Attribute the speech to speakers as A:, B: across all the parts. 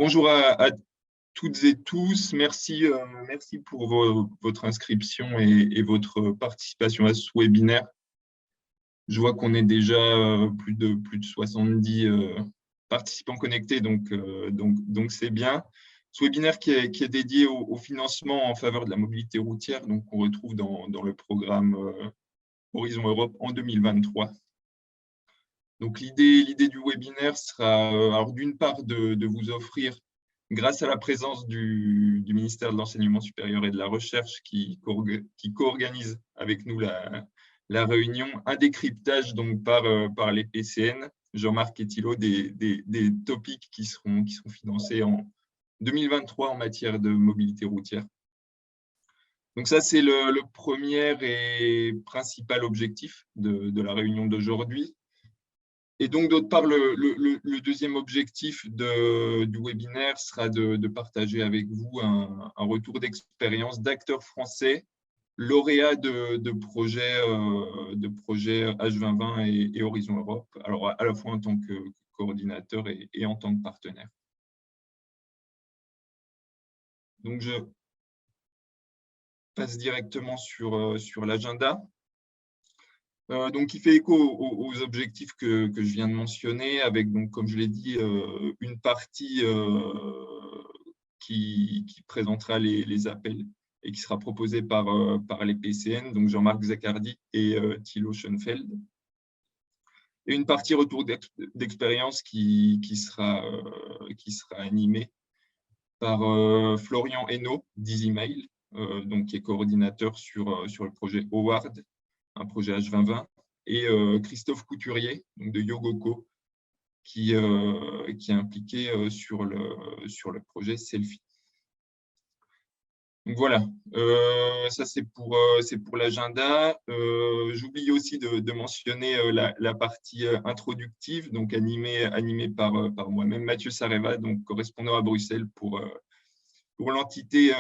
A: Bonjour à toutes et tous. Merci pour votre inscription et votre participation à ce webinaire. Je vois qu'on est déjà plus de 70 participants connectés, donc c'est bien. Ce webinaire qui est dédié au financement en faveur de la mobilité routière, donc on retrouve dans le programme Horizon Europe en 2023. Donc l'idée du webinaire sera alors d'une part de vous offrir, grâce à la présence du ministère de l'Enseignement supérieur et de la Recherche qui co-organise avec nous la réunion, un décryptage donc par les PCN, Jean-Marc et Thilo, des topics qui seront financés en 2023 en matière de mobilité routière. Donc ça, c'est le premier et principal objectif de la réunion d'aujourd'hui. Et donc, d'autre part, le deuxième objectif du webinaire sera de partager avec vous un retour d'expérience d'acteurs français lauréats de projets H2020 et Horizon Europe, alors à la fois en tant que coordinateur et en tant que partenaire. Donc, je passe directement sur l'agenda. Donc, il fait écho aux objectifs que je viens de mentionner, avec, donc, comme je l'ai dit, une partie qui présentera les appels et qui sera proposée par les PCN, donc Jean-Marc Zaccardi et Thilo Schoenfeld. Et une partie retour d'expérience qui sera animée par Florian Hainaut d'EasyMail, donc qui est coordinateur sur le projet Howard, un projet H2020, et Christophe Couturier donc de Yogoco, qui est impliqué sur le projet Selfie. Donc voilà, ça c'est pour l'agenda. J'oublie aussi de mentionner la partie introductive, donc animée par moi-même, Mathieu Sareva, donc correspondant à Bruxelles pour l'entité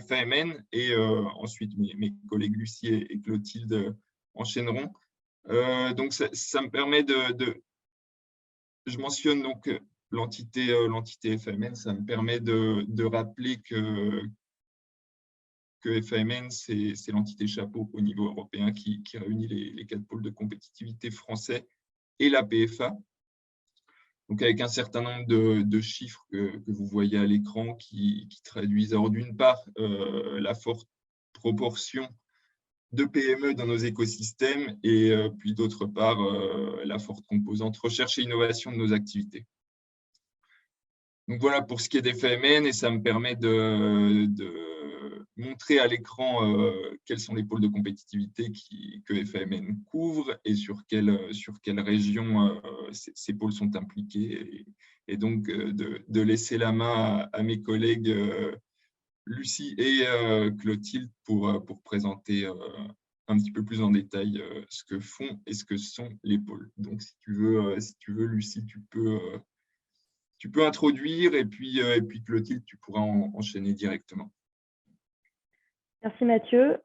A: FAMN, et ensuite mes collègues Lucie et Clotilde enchaîneront. Donc ça me permet je mentionne donc l'entité FAMN, ça me permet de rappeler que FAMN, c'est l'entité chapeau au niveau européen qui réunit les 4 pôles de compétitivité français et la PFA. Donc, avec un certain nombre de chiffres que vous voyez à l'écran qui traduisent, alors d'une part, la forte proportion de PME dans nos écosystèmes et puis d'autre part, la forte composante recherche et innovation de nos activités. Donc voilà pour ce qui est des FAMN, et ça me permet de montrer à l'écran quels sont les pôles de compétitivité que FAMN couvre et sur quelle région ces pôles sont impliqués, et donc de laisser la main à mes collègues Lucie et Clotilde pour présenter un petit peu plus en détail ce que font et ce que sont les pôles. Donc si tu veux Lucie, tu peux introduire, et puis Clotilde, tu pourras enchaîner directement.
B: Merci Mathieu.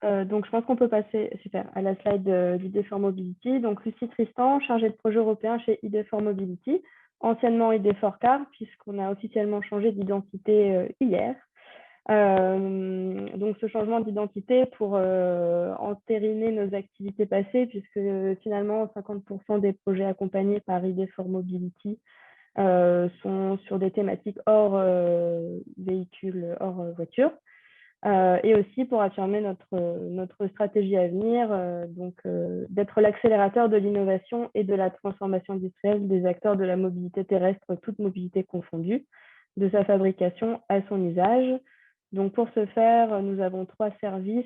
B: Donc je pense qu'on peut passer à la slide d'ID4 Mobility. Donc Lucie Tristan, chargée de projet européen chez ID4 Mobility, anciennement ID4 Car, puisqu'on a officiellement changé d'identité hier. Donc ce changement d'identité pour entériner nos activités passées, puisque finalement 50% des projets accompagnés par ID4 Mobility sont sur des thématiques hors véhicule, hors voiture. Et aussi pour affirmer notre stratégie à venir, d'être l'accélérateur de l'innovation et de la transformation industrielle des acteurs de la mobilité terrestre, toute mobilité confondue, de sa fabrication à son usage. Donc pour ce faire, nous avons 3 services,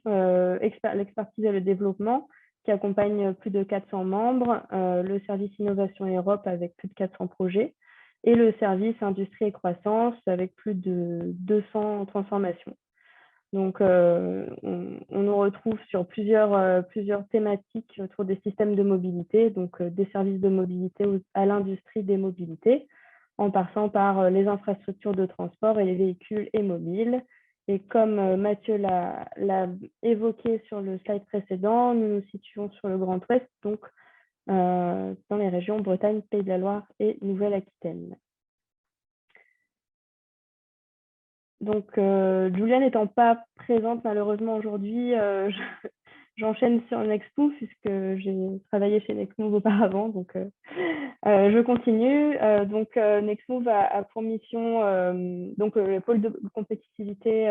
B: l'expertise et le développement, qui accompagne plus de 400 membres, le service Innovation Europe avec plus de 400 projets, et le service Industrie et Croissance avec plus de 200 transformations. Donc, on nous retrouve sur plusieurs thématiques autour des systèmes de mobilité, donc des services de mobilité à l'industrie des mobilités, en passant par les infrastructures de transport et les véhicules et mobiles. Et comme Mathieu l'a évoqué sur le slide précédent, nous nous situons sur le Grand Ouest, donc dans les régions Bretagne, Pays de la Loire et Nouvelle-Aquitaine. Donc, Julia n'étant pas présente malheureusement aujourd'hui, j'enchaîne sur Nextmove puisque j'ai travaillé chez Nextmove auparavant. Donc, je continue. Donc, Nextmove a pour mission donc, le pôle de compétitivité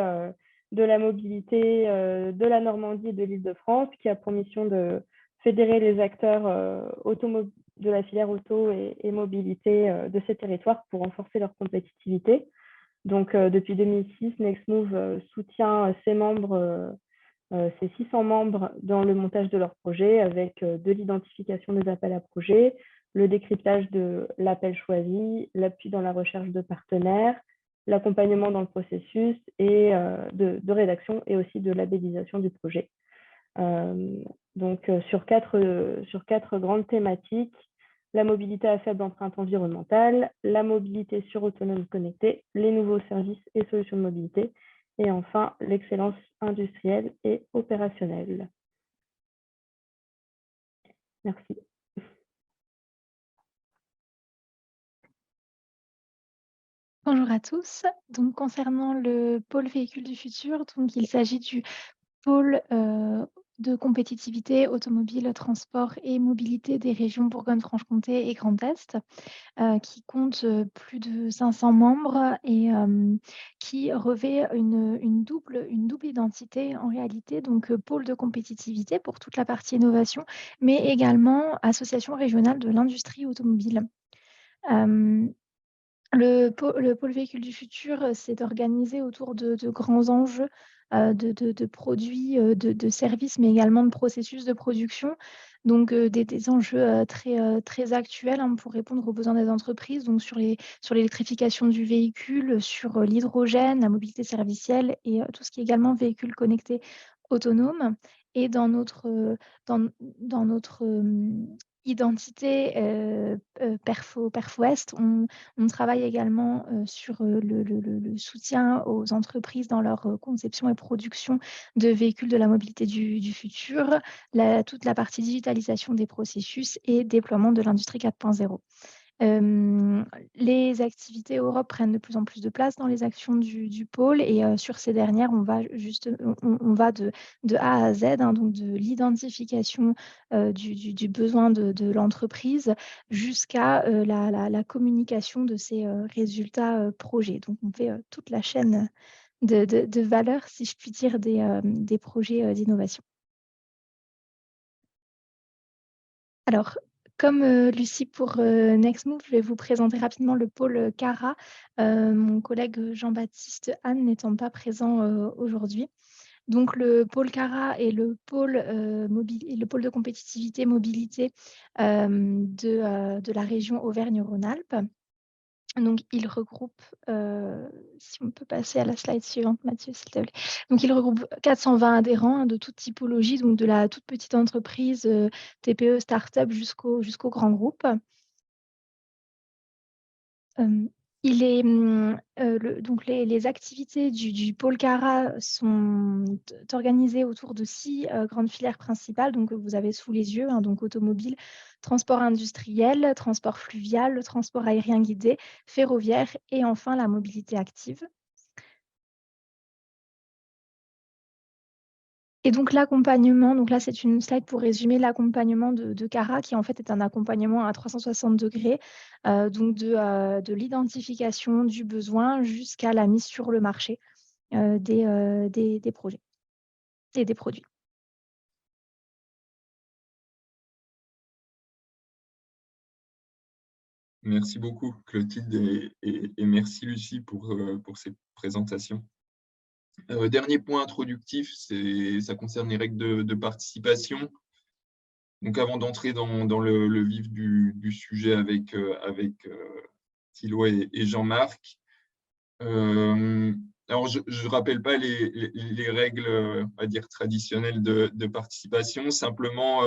B: de la mobilité de la Normandie et de l'Île-de-France, qui a pour mission de fédérer les acteurs de la filière auto et mobilité de ces territoires pour renforcer leur compétitivité. Donc, depuis 2006, Nextmove soutient ses membres, ses 600 membres dans le montage de leurs projets avec de l'identification des appels à projets, le décryptage de l'appel choisi, l'appui dans la recherche de partenaires, l'accompagnement dans le processus et de rédaction et aussi de labellisation du projet. Donc, sur quatre grandes thématiques: la mobilité à faible empreinte environnementale, la mobilité sur autonome connectée, les nouveaux services et solutions de mobilité, et enfin l'excellence industrielle et opérationnelle. Merci.
C: Bonjour à tous. Donc, concernant le pôle véhicule du futur, donc, il s'agit du pôle de compétitivité automobile, transport et mobilité des régions Bourgogne-Franche-Comté et Grand Est, qui compte plus de 500 membres et qui revêt une double identité en réalité, donc pôle de compétitivité pour toute la partie innovation, mais également association régionale de l'industrie automobile. Le pôle véhicule du futur, c'est organisé autour de grands enjeux, de produits, de services, mais également de processus de production. Donc, des enjeux, très actuels, hein, pour répondre aux besoins des entreprises, donc sur l'électrification du véhicule, sur, l'hydrogène, la mobilité servicielle et tout ce qui est également véhicules connectés autonomes. Et dans notre, identité, Perfo Est, on travaille également sur le soutien aux entreprises dans leur conception et production de véhicules de la mobilité du futur, toute la partie digitalisation des processus et déploiement de l'industrie 4.0. Les activités Europe prennent de plus en plus de place dans les actions du pôle et sur ces dernières, on va de A à Z, hein, donc de l'identification du besoin de l'entreprise jusqu'à la communication de ces résultats projets. Donc, on fait toute la chaîne de valeur, si je puis dire, des projets d'innovation. Alors, comme Lucie pour Nextmove, je vais vous présenter rapidement le pôle Cara, mon collègue Jean-Baptiste Anne n'étant pas présent aujourd'hui. Donc, le pôle Cara est le pôle de compétitivité mobilité de la région Auvergne-Rhône-Alpes. Donc, il regroupe, si on peut passer à la slide suivante, Mathieu, s'il te plaît. Donc, il regroupe 420 adhérents, hein, de toute typologie, donc de la toute petite entreprise, TPE, start-up jusqu'au grand groupe. Il est, donc les activités du pôle Cara sont organisées autour de 6 grandes filières principales, donc vous avez sous les yeux, hein, donc automobile, transport industriel, transport fluvial, transport aérien guidé, ferroviaire et enfin la mobilité active. Et donc l'accompagnement, donc là c'est une slide pour résumer l'accompagnement de Cara, qui en fait est un accompagnement à 360 degrés, donc de l'identification du besoin jusqu'à la mise sur le marché des projets et des produits.
A: Merci beaucoup, Clotilde, et merci, Lucie, pour cette présentation. Dernier point introductif, ça concerne les règles de participation. Donc, avant d'entrer dans le vif du sujet avec Thilo et Jean-Marc, alors je ne rappelle pas les règles, on va dire, traditionnelles de participation. Simplement,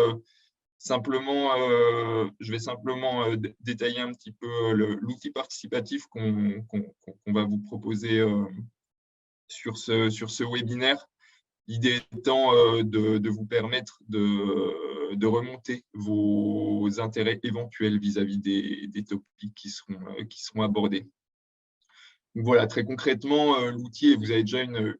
A: je vais simplement détailler un petit peu l'outil participatif qu'on va vous proposer sur ce webinaire. L'idée étant de vous permettre de remonter vos intérêts éventuels vis-à-vis des topics qui seront abordés. Donc voilà, très concrètement, l'outil, vous avez déjà une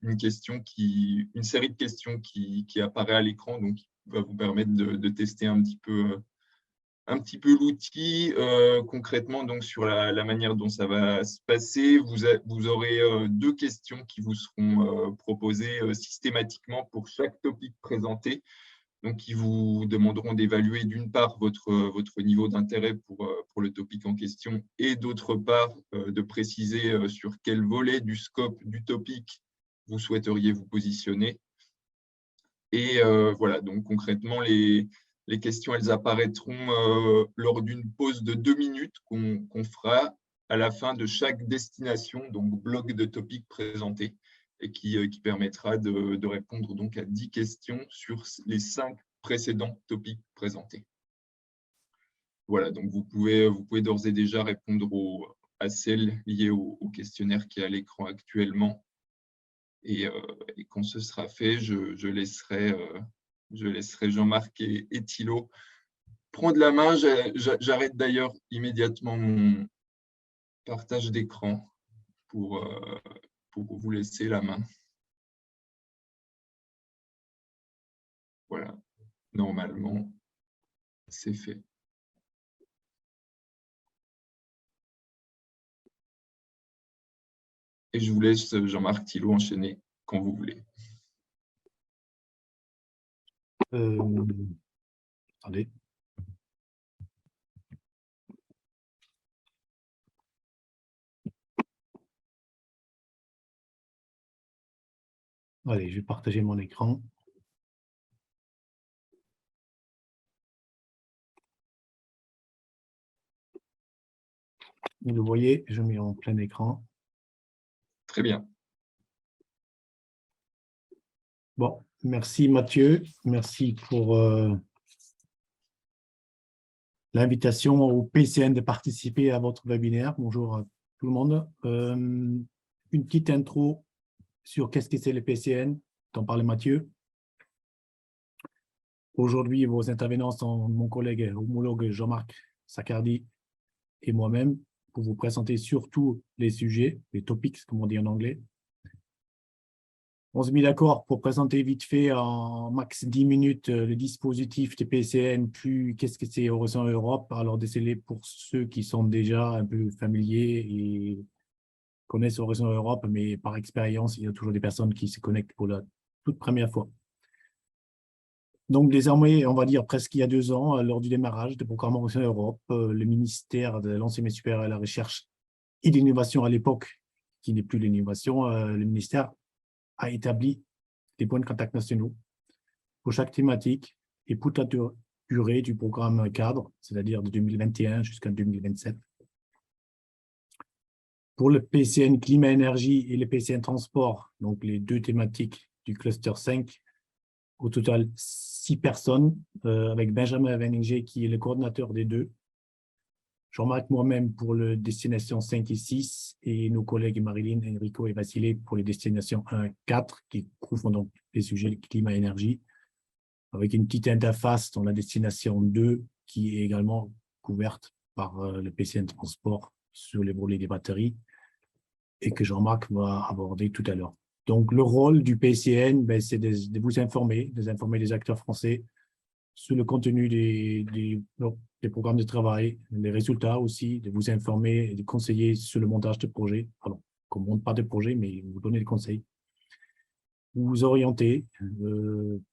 A: série de questions qui apparaît à l'écran, donc qui va vous permettre de tester un petit peu l'outil. Concrètement, donc sur la manière dont ça va se passer, vous aurez 2 questions qui vous seront proposées systématiquement pour chaque topic présenté, donc qui vous demanderont d'évaluer d'une part votre niveau d'intérêt pour le topic en question, et d'autre part de préciser sur quel volet du scope du topic vous souhaiteriez vous positionner. Et voilà, donc concrètement, les questions, elles apparaîtront lors d'une pause de 2 minutes qu'on fera à la fin de chaque destination, donc bloc de topic présenté, et qui permettra de répondre donc à 10 questions sur les 5 précédents topics présentés. Voilà, donc vous pouvez d'ores et déjà répondre à celles liées au questionnaire qui est à l'écran actuellement. Et quand ce sera fait, je laisserai Jean-Marc et Thilo prendre la main. J'arrête d'ailleurs immédiatement mon partage d'écran pour vous laisser la main. Voilà, normalement, c'est fait. Et je vous laisse, Jean-Marc, Thilo, enchaîner quand vous voulez.
D: Attendez. Allez, je vais partager mon écran. Vous le voyez, je mets en plein écran.
A: Très bien.
D: Bon, merci Mathieu. Merci pour l'invitation au PCN de participer à votre webinaire. Bonjour à tout le monde. Une petite intro sur qu'est-ce que c'est le PCN, dont parlait Mathieu. Aujourd'hui, vos intervenants sont mon collègue homologue Jean-Marc Saccardi et moi-même pour vous présenter surtout les sujets, les topics, comme on dit en anglais. On s'est mis d'accord pour présenter vite fait en max 10 minutes le dispositif des PCN, puis qu'est-ce que c'est Horizon Europe. Alors, déceler pour ceux qui sont déjà un peu familiers et connaissent Horizon Europe, mais par expérience, il y a toujours des personnes qui se connectent pour la toute première fois. Donc, désormais, on va dire presque il y a 2 ans, lors du démarrage du programme Horizon Europe, le ministère de l'Enseignement supérieur et de la Recherche et de l'Innovation à l'époque, qui n'est plus l'innovation, le ministère a établi des points de contact nationaux pour chaque thématique et pour la durée du programme cadre, c'est-à-dire de 2021 jusqu'en 2027. Pour le PCN climat-énergie et le PCN transport, donc les 2 thématiques du cluster 5, au total 6 personnes, avec Benjamin Wenninger qui est le coordinateur des 2. Jean-Marc moi-même pour le destination 5 et 6 et nos collègues Marilyn, Enrico et Vassilé pour les destinations 1 et 4 qui couvrent donc les sujets climat-énergie, avec une petite interface dans la destination 2 qui est également couverte par le PCN transport sur les volets des batteries et que Jean-Marc va aborder tout à l'heure. Donc, le rôle du PCN, c'est de vous informer, des acteurs français sur le contenu des programmes de travail, les résultats aussi, de vous informer et de conseiller sur le montage de projets. Alors, qu'on ne monte pas de projet, mais vous donner des conseils. Vous orienter,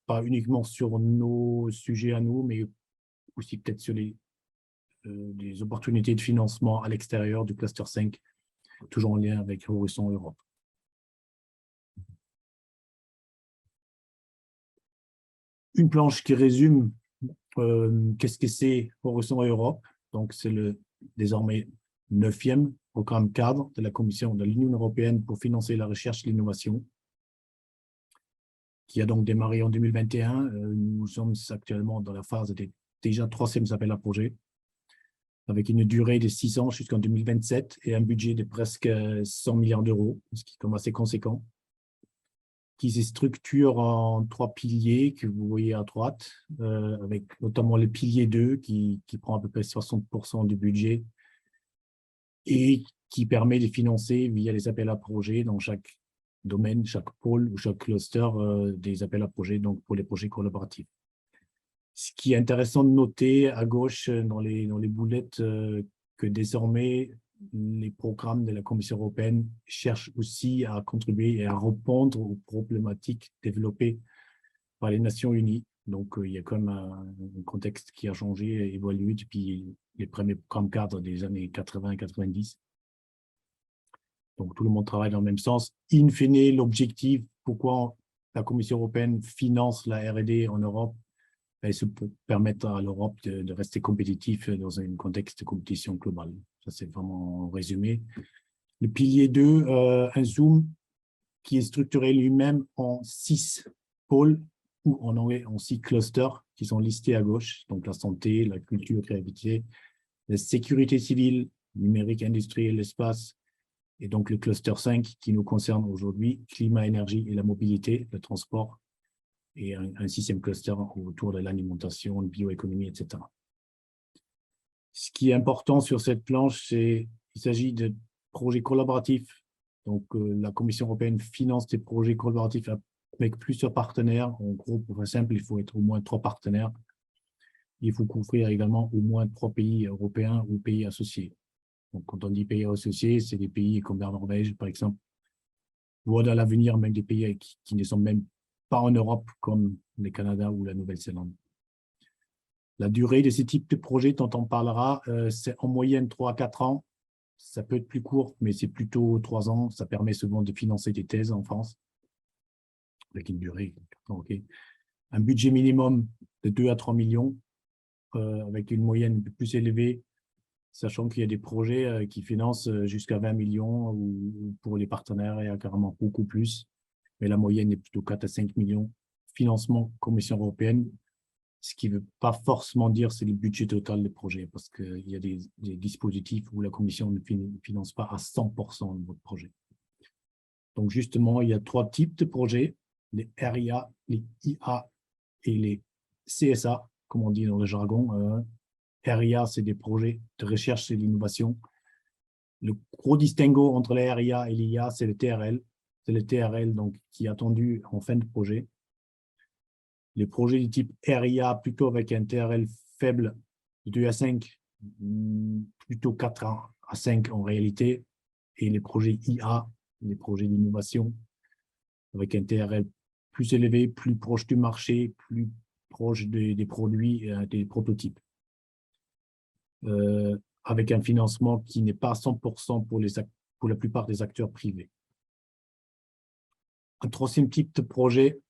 D: pas uniquement sur nos sujets à nous, mais aussi peut-être sur des opportunités de financement à l'extérieur du cluster 5, toujours en lien avec Horizon Europe. Une planche qui résume qu'est-ce que c'est Horizon Europe. Donc, c'est le désormais 9e programme cadre de la Commission de l'Union européenne pour financer la recherche et l'innovation, qui a donc démarré en 2021. Nous sommes actuellement dans la phase des déjà 3e appel à projet, avec une durée de 6 ans jusqu'en 2027 et un budget de presque 100 milliards d'euros, ce qui est comme assez conséquent. qui se structure en 3 piliers que vous voyez à droite, avec notamment le pilier 2 qui prend à peu près 60% du budget et qui permet de financer via les appels à projets dans chaque domaine, chaque pôle ou chaque cluster des appels à projets, donc pour les projets collaboratifs. Ce qui est intéressant de noter à gauche dans les boulettes, que désormais, les programmes de la Commission européenne cherchent aussi à contribuer et à répondre aux problématiques développées par les Nations unies. Donc, il y a quand même un contexte qui a changé et évolué depuis les premiers programmes cadres des années 80-90. Donc, tout le monde travaille dans le même sens. In fine, l'objectif, pourquoi la Commission européenne finance la R&D en Europe, c'est pour permettre à l'Europe de rester compétitif dans un contexte de compétition globale. Ça, c'est vraiment résumé. Le pilier 2, un zoom qui est structuré lui-même en 6 pôles, ou en anglais en 6 clusters, qui sont listés à gauche. Donc, la santé, la culture, la créativité, la sécurité civile, numérique, industriel, l'espace, et donc le cluster 5 qui nous concerne aujourd'hui, climat, énergie et la mobilité, le transport, et un 6e cluster autour de l'alimentation, la bioéconomie, etc. Ce qui est important sur cette planche, c'est qu'il s'agit de projets collaboratifs. Donc, la Commission européenne finance des projets collaboratifs avec plusieurs partenaires. En gros, pour faire simple, il faut être au moins 3 partenaires. Il faut couvrir également au moins 3 pays européens ou pays associés. Donc, quand on dit pays associés, c'est des pays comme la Norvège, par exemple, ou à l'avenir, même des pays qui ne sont même pas en Europe, comme le Canada ou la Nouvelle-Zélande. La durée de ces types de projets dont on parlera, c'est en moyenne 3 à 4 ans. Ça peut être plus court, mais c'est plutôt 3 ans. Ça permet souvent de financer des thèses en France, avec une durée. Okay. Un budget minimum de 2 à 3 millions, avec une moyenne plus élevée, sachant qu'il y a des projets qui financent jusqu'à 20 millions, ou pour les partenaires, il y a carrément beaucoup plus. Mais la moyenne est plutôt 4 à 5 millions. Financement Commission européenne, ce qui ne veut pas forcément dire c'est le budget total des projets, parce qu'il y a des dispositifs où la Commission ne finance pas à 100% de votre projet. Donc justement, il y a 3 types de projets, les RIA, les IA et les CSA, comme on dit dans le jargon. RIA, c'est des projets de recherche et d'innovation. Le gros distinguo entre les RIA et l'IA, c'est le TRL. C'est le TRL donc, qui est attendu en fin de projet. Les projets du type RIA, plutôt avec un TRL faible de 2 à 5, plutôt 4 à 5 en réalité. Et les projets IA, les projets d'innovation, avec un TRL plus élevé, plus proche du marché, plus proche des produits, des prototypes. Avec un financement qui n'est pas à 100% pour la plupart des acteurs privés. Un 3e type de projet,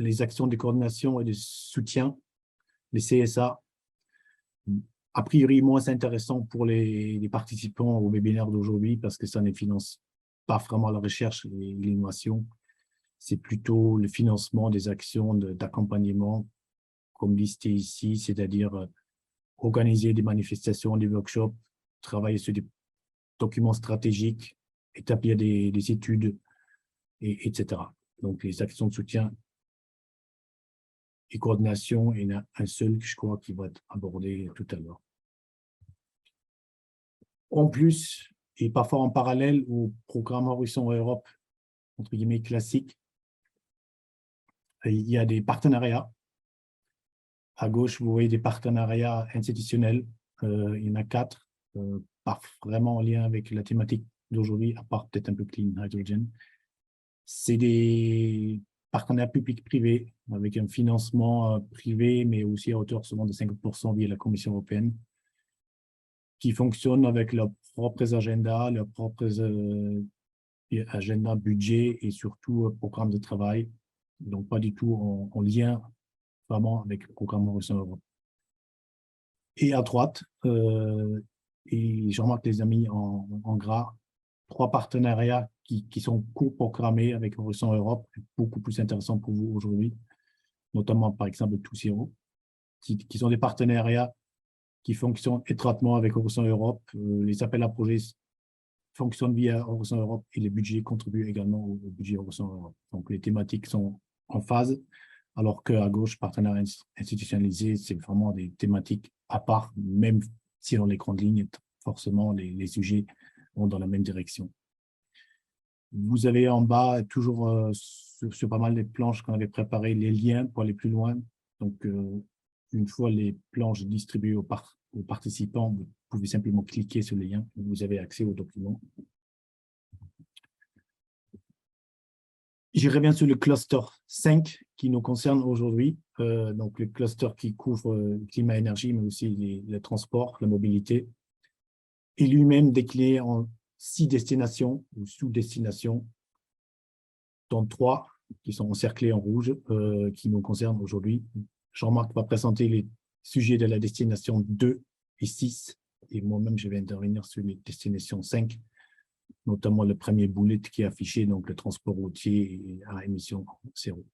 D: les actions de coordination et de soutien, les CSA, a priori moins intéressant pour les participants au webinaire d'aujourd'hui parce que ça ne finance pas vraiment la recherche et l'innovation. C'est plutôt le financement des actions d'accompagnement, comme listé ici, c'est-à-dire organiser des manifestations, des workshops, travailler sur des documents stratégiques, établir des études, etc. Donc, les actions de soutien et coordination, il y en a un seul, je crois, qui va être abordé tout à l'heure. En plus, et parfois en parallèle au programme Horizon Europe, entre guillemets, classique, il y a des partenariats. À gauche, vous voyez des partenariats institutionnels. Il y en a 4, pas vraiment en lien avec la thématique d'aujourd'hui, à part peut-être un peu clean hydrogen. C'est des partenaires publics-privés avec un financement privé, mais aussi à hauteur souvent de 50% via la Commission européenne, qui fonctionnent avec leurs propres agendas, leurs propres agendas budget et surtout programmes de travail. Donc, pas du tout en lien vraiment avec le programme Horizon Europe. Et à droite, et je remarque les amis en gras, 3 partenariats qui sont co-programmés avec Horizon Europe, beaucoup plus intéressants pour vous aujourd'hui, notamment par exemple ToZero, qui sont des partenariats qui fonctionnent étroitement avec Horizon Europe. Les appels à projets fonctionne via Horizon Europe et les budgets contribuent également au budget Horizon Europe. Donc, les thématiques sont en phase, alors qu'à gauche, partenariat institutionnalisé, c'est vraiment des thématiques à part, même si dans les grandes lignes, forcément, les sujets vont dans la même direction. Vous avez en bas, toujours sur pas mal de planches qu'on avait préparées, les liens pour aller plus loin. Donc, une fois les planches distribuées aux participants, vous pouvez simplement cliquer sur les liens et vous avez accès aux documents. Je reviens sur le cluster 5 qui nous concerne aujourd'hui. Donc, le cluster qui couvre climat-énergie, mais aussi les transports, la mobilité, et lui-même décliné en 6 destinations ou sous-destinations, dont 3 qui sont encerclés en rouge, qui nous concernent aujourd'hui. Jean-Marc va présenter les sujets de la destination 2 et 6, et moi-même, je vais intervenir sur les destinations 5, notamment le premier bullet qui est affiché, donc le transport routier à émission zéro.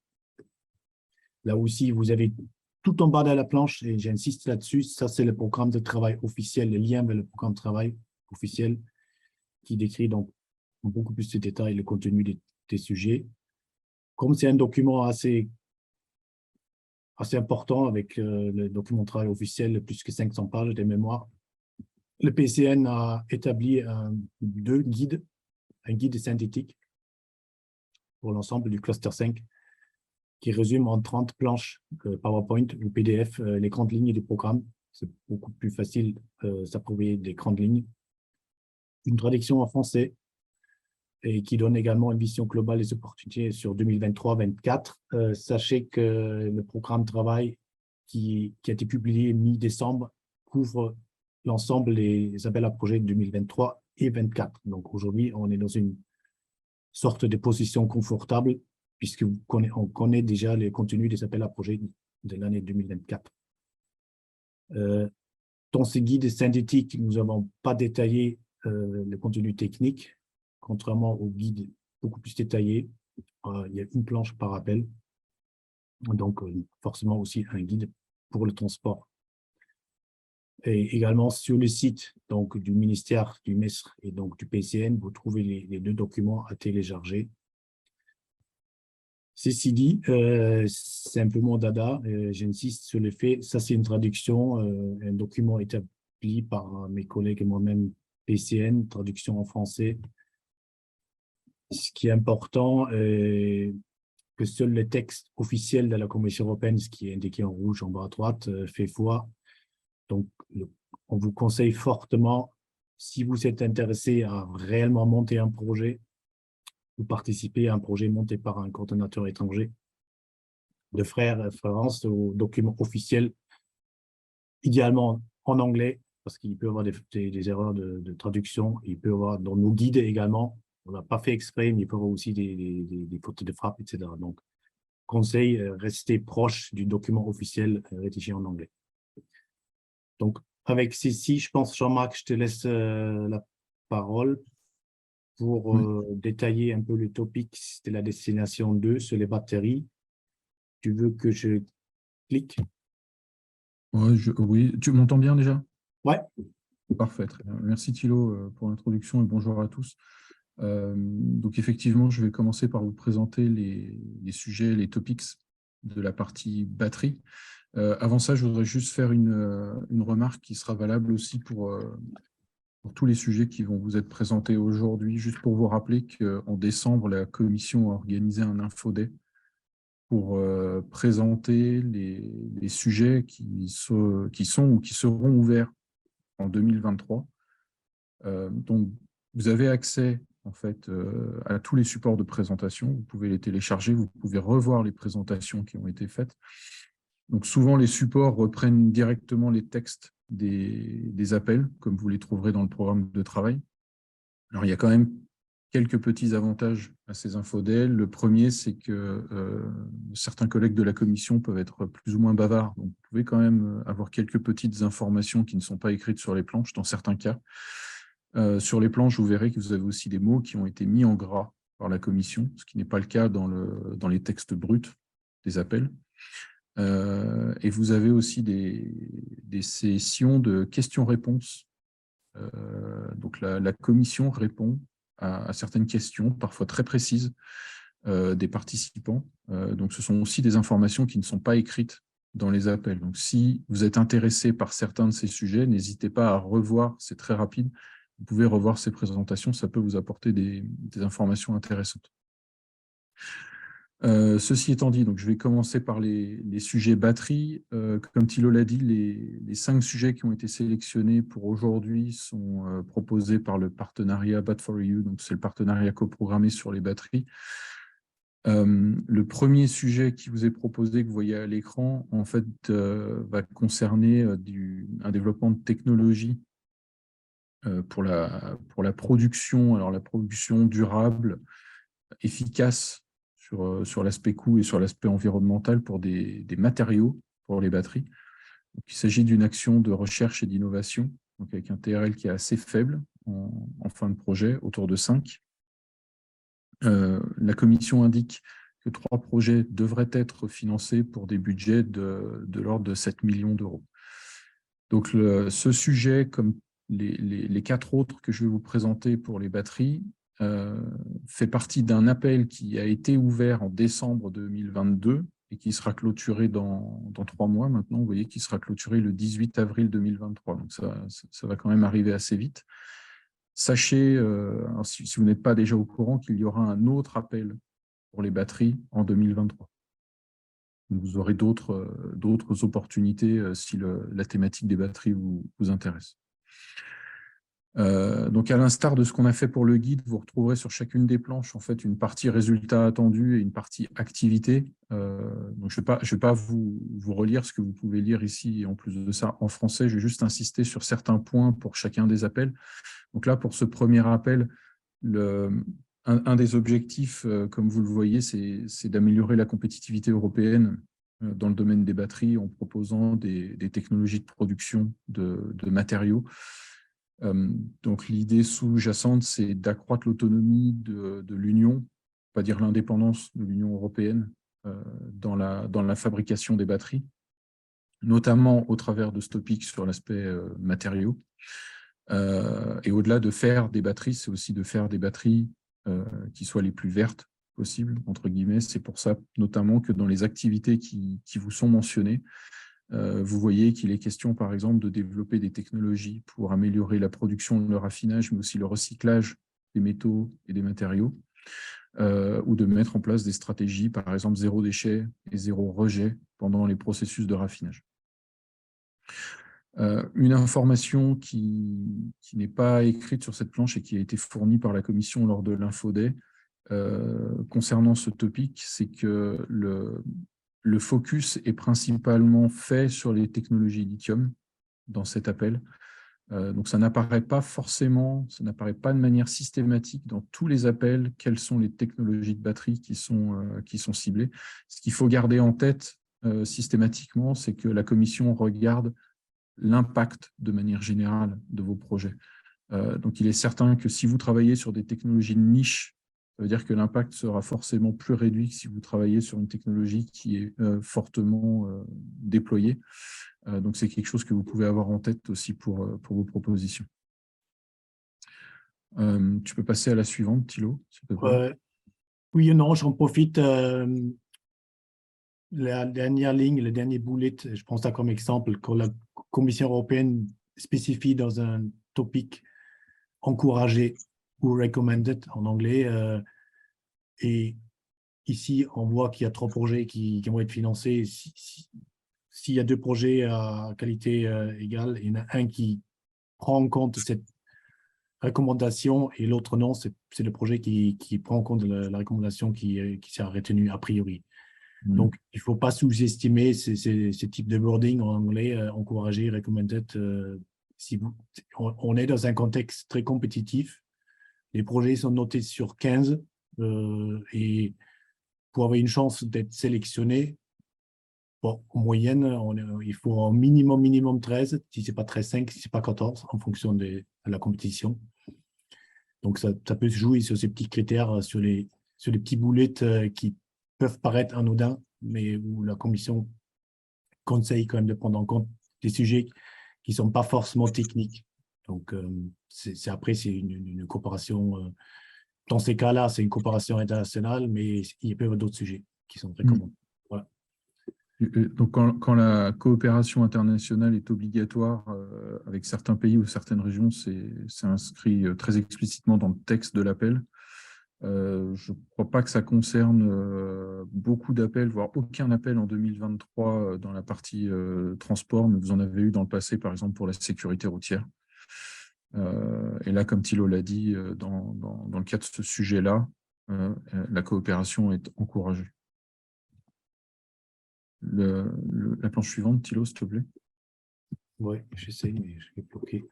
D: Là aussi, vous avez tout en bas de la planche, et j'insiste là-dessus, ça c'est le programme de travail officiel, le lien vers le programme de travail officiel, qui décrit donc en beaucoup plus de détails le contenu des sujets. Comme c'est un document assez important avec le document de travail officiel, plus que 500 pages de mémoire, le PCN a établi 2 guides, un guide synthétique pour l'ensemble du cluster 5 qui résume en 30 planches PowerPoint ou PDF les grandes lignes du programme. C'est beaucoup plus facile s'approprier des grandes lignes. Une traduction en français et qui donne également une vision globale des opportunités sur 2023-2024. Sachez que le programme de travail qui a été publié mi-décembre couvre l'ensemble des appels à projets de 2023 et 2024. Donc aujourd'hui, on est dans une sorte de position confortable puisque on connaît déjà les contenus des appels à projets de l'année 2024. Dans ce guide synthétique, nous n'avons pas détaillé le contenu technique, contrairement au guide beaucoup plus détaillé. Il y a une planche par appel, donc forcément aussi un guide pour le transport. Et également sur le site donc, du ministère du MESR et donc du PCN, vous trouvez les 2 documents à télécharger. Ceci dit, simplement dada, j'insiste sur le fait, ça c'est une traduction, un document établi par mes collègues et moi-même PCN, traduction en français. Ce qui est important, que seul le texte officiel de la Commission européenne, ce qui est indiqué en rouge en bas à droite, fait foi. Donc, on vous conseille fortement, si vous êtes intéressé à réellement monter un projet ou participer à un projet monté par un coordonnateur étranger, de faire référence aux documents officiels, idéalement en anglais, parce qu'il peut y avoir des erreurs de traduction, il peut y avoir dans nos guides également, on n'a pas fait exprès, mais il peut y avoir aussi des fautes de frappe, etc. Donc, conseil, rester proche du document officiel rédigé en anglais. Donc, avec ceci, je pense, Jean-Marc, je te laisse la parole pour détailler un peu le topic de la destination 2 sur les batteries. Tu veux que je clique?
E: Oui, tu m'entends bien déjà?
D: Ouais.
E: Parfait, très bien. Merci Thilo pour l'introduction et bonjour à tous. Donc effectivement, je vais commencer par vous présenter les sujets, les topics de la partie batterie. Avant ça, je voudrais juste faire une remarque qui sera valable aussi pour tous les sujets qui vont vous être présentés aujourd'hui, juste pour vous rappeler qu'en décembre, la Commission a organisé un infoday pour présenter les sujets qui sont ou qui seront ouverts en 2023. Donc, vous avez accès en fait à tous les supports de présentation. Vous pouvez les télécharger, vous pouvez revoir les présentations qui ont été faites. Donc, souvent, les supports reprennent directement les textes des appels, comme vous les trouverez dans le programme de travail. Alors, il y a quand même quelques petits avantages à ces infodays. Le premier, c'est que certains collègues de la commission peuvent être plus ou moins bavards. Donc, vous pouvez quand même avoir quelques petites informations qui ne sont pas écrites sur les planches, dans certains cas. Sur les planches, vous verrez que vous avez aussi des mots qui ont été mis en gras par la commission, ce qui n'est pas le cas dans les textes bruts des appels. Et vous avez aussi des sessions de questions-réponses Donc la commission répond à certaines questions, parfois très précises, des participants. Donc ce sont aussi des informations qui ne sont pas écrites dans les appels. Donc si vous êtes intéressé par certains de ces sujets, n'hésitez pas à revoir, c'est très rapide, vous pouvez revoir ces présentations, ça peut vous apporter des informations intéressantes. Ceci étant dit, donc je vais commencer par les sujets batterie. Comme Thilo l'a dit, les 5 sujets qui ont été sélectionnés pour aujourd'hui sont proposés par le partenariat Bat4EU, donc c'est le partenariat coprogrammé sur les batteries. Le premier sujet qui vous est proposé, que vous voyez à l'écran, en fait, va concerner un développement de technologie pour la production, alors la production durable, efficace sur l'aspect coût et sur l'aspect environnemental pour des matériaux pour les batteries. Donc, il s'agit d'une action de recherche et d'innovation, donc avec un TRL qui est assez faible en fin de projet, autour de 5. La commission indique que 3 projets devraient être financés pour des budgets de l'ordre de 7 millions d'euros. Donc ce sujet, comme les 4 autres que je vais vous présenter pour les batteries, fait partie d'un appel qui a été ouvert en décembre 2022 et qui sera clôturé dans 3 mois maintenant. Vous voyez qu'il sera clôturé le 18 avril 2023. Donc ça va quand même arriver assez vite. Sachez, si vous n'êtes pas déjà au courant, qu'il y aura un autre appel pour les batteries en 2023. Donc vous aurez d'autres opportunités si la thématique des batteries vous intéresse. Donc à l'instar de ce qu'on a fait pour le guide, vous retrouverez sur chacune des planches en fait une partie résultats attendus et une partie activité. Donc je vais pas vous relire ce que vous pouvez lire ici, et en plus de ça en français, je vais juste insister sur certains points pour chacun des appels. Donc là, pour ce premier appel, un des objectifs, comme vous le voyez, c'est d'améliorer la compétitivité européenne dans le domaine des batteries en proposant des technologies de production de matériaux. Donc l'idée sous-jacente, c'est d'accroître l'autonomie de l'Union, pas dire l'indépendance de l'Union européenne dans la fabrication des batteries, notamment au travers de ce topic sur l'aspect matériaux. Et au-delà de faire des batteries, c'est aussi de faire des batteries qui soient les plus vertes possibles, entre guillemets. C'est pour ça notamment que dans les activités qui vous sont mentionnées, vous voyez qu'il est question, par exemple, de développer des technologies pour améliorer la production, le raffinage, mais aussi le recyclage des métaux et des matériaux, ou de mettre en place des stratégies, par exemple, zéro déchet et zéro rejet pendant les processus de raffinage. Une information qui n'est pas écrite sur cette planche et qui a été fournie par la commission lors de l'Infoday concernant ce topic, c'est que le focus est principalement fait sur les technologies lithium dans cet appel. Donc ça n'apparaît pas forcément, ça n'apparaît pas de manière systématique dans tous les appels quelles sont les technologies de batterie qui sont ciblées. Ce qu'il faut garder en tête systématiquement, c'est que la commission regarde l'impact de manière générale de vos projets. Donc il est certain que si vous travaillez sur des technologies de niche, ça veut dire que l'impact sera forcément plus réduit que si vous travaillez sur une technologie qui est fortement déployée. Donc c'est quelque chose que vous pouvez avoir en tête aussi pour vos propositions. Tu peux passer à la suivante, Thilo, s'il te plaît.
D: Oui et non, j'en profite. La dernière ligne, le dernier bullet, je prends ça comme exemple, quand la Commission européenne spécifie dans un topic encouragé ou recommended en anglais, et ici on voit qu'il y a 3 projets qui vont être financés. S'il y a 2 projets à qualité égale, il y en a un qui prend en compte cette recommandation et l'autre non, c'est le projet qui prend en compte la recommandation qui sera retenue a priori. Donc, il ne faut pas sous-estimer ce type de wording en anglais, encouragé, recommended. On est dans un contexte très compétitif. Les projets sont notés sur 15 et pour avoir une chance d'être sélectionné, bon, en moyenne, il faut un minimum 13, si ce n'est pas 13,5, si ce n'est pas 14, en fonction de la compétition. Donc, ça peut se jouer sur ces petits critères, sur les petits boulets qui peuvent paraître anodins, mais où la commission conseille quand même de prendre en compte des sujets qui ne sont pas forcément techniques. Donc, après, c'est une coopération. Dans ces cas-là, c'est une coopération internationale, mais il peut y avoir d'autres sujets qui sont très communs. Voilà.
E: Donc, quand la coopération internationale est obligatoire avec certains pays ou certaines régions, c'est inscrit très explicitement dans le texte de l'appel. Je ne crois pas que ça concerne beaucoup d'appels, voire aucun appel en 2023 dans la partie transport, mais vous en avez eu dans le passé, par exemple, pour la sécurité routière. Et là, comme Thilo l'a dit, dans le cas de ce sujet-là, la coopération est encouragée. La planche suivante, Thilo, s'il te plaît.
D: Oui, j'essaie, mais je vais bloquer.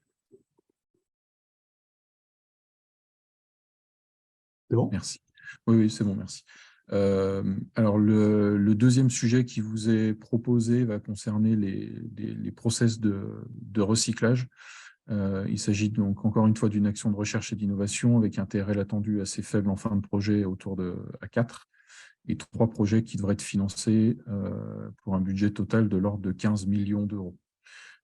D: C'est bon?
E: Merci. Oui, c'est bon, merci. Alors, le deuxième sujet qui vous est proposé va concerner les process de recyclage. Il s'agit donc encore une fois d'une action de recherche et d'innovation avec un TRL attendu assez faible en fin de projet autour de à 4 et 3 projets qui devraient être financés pour un budget total de l'ordre de 15 millions d'euros.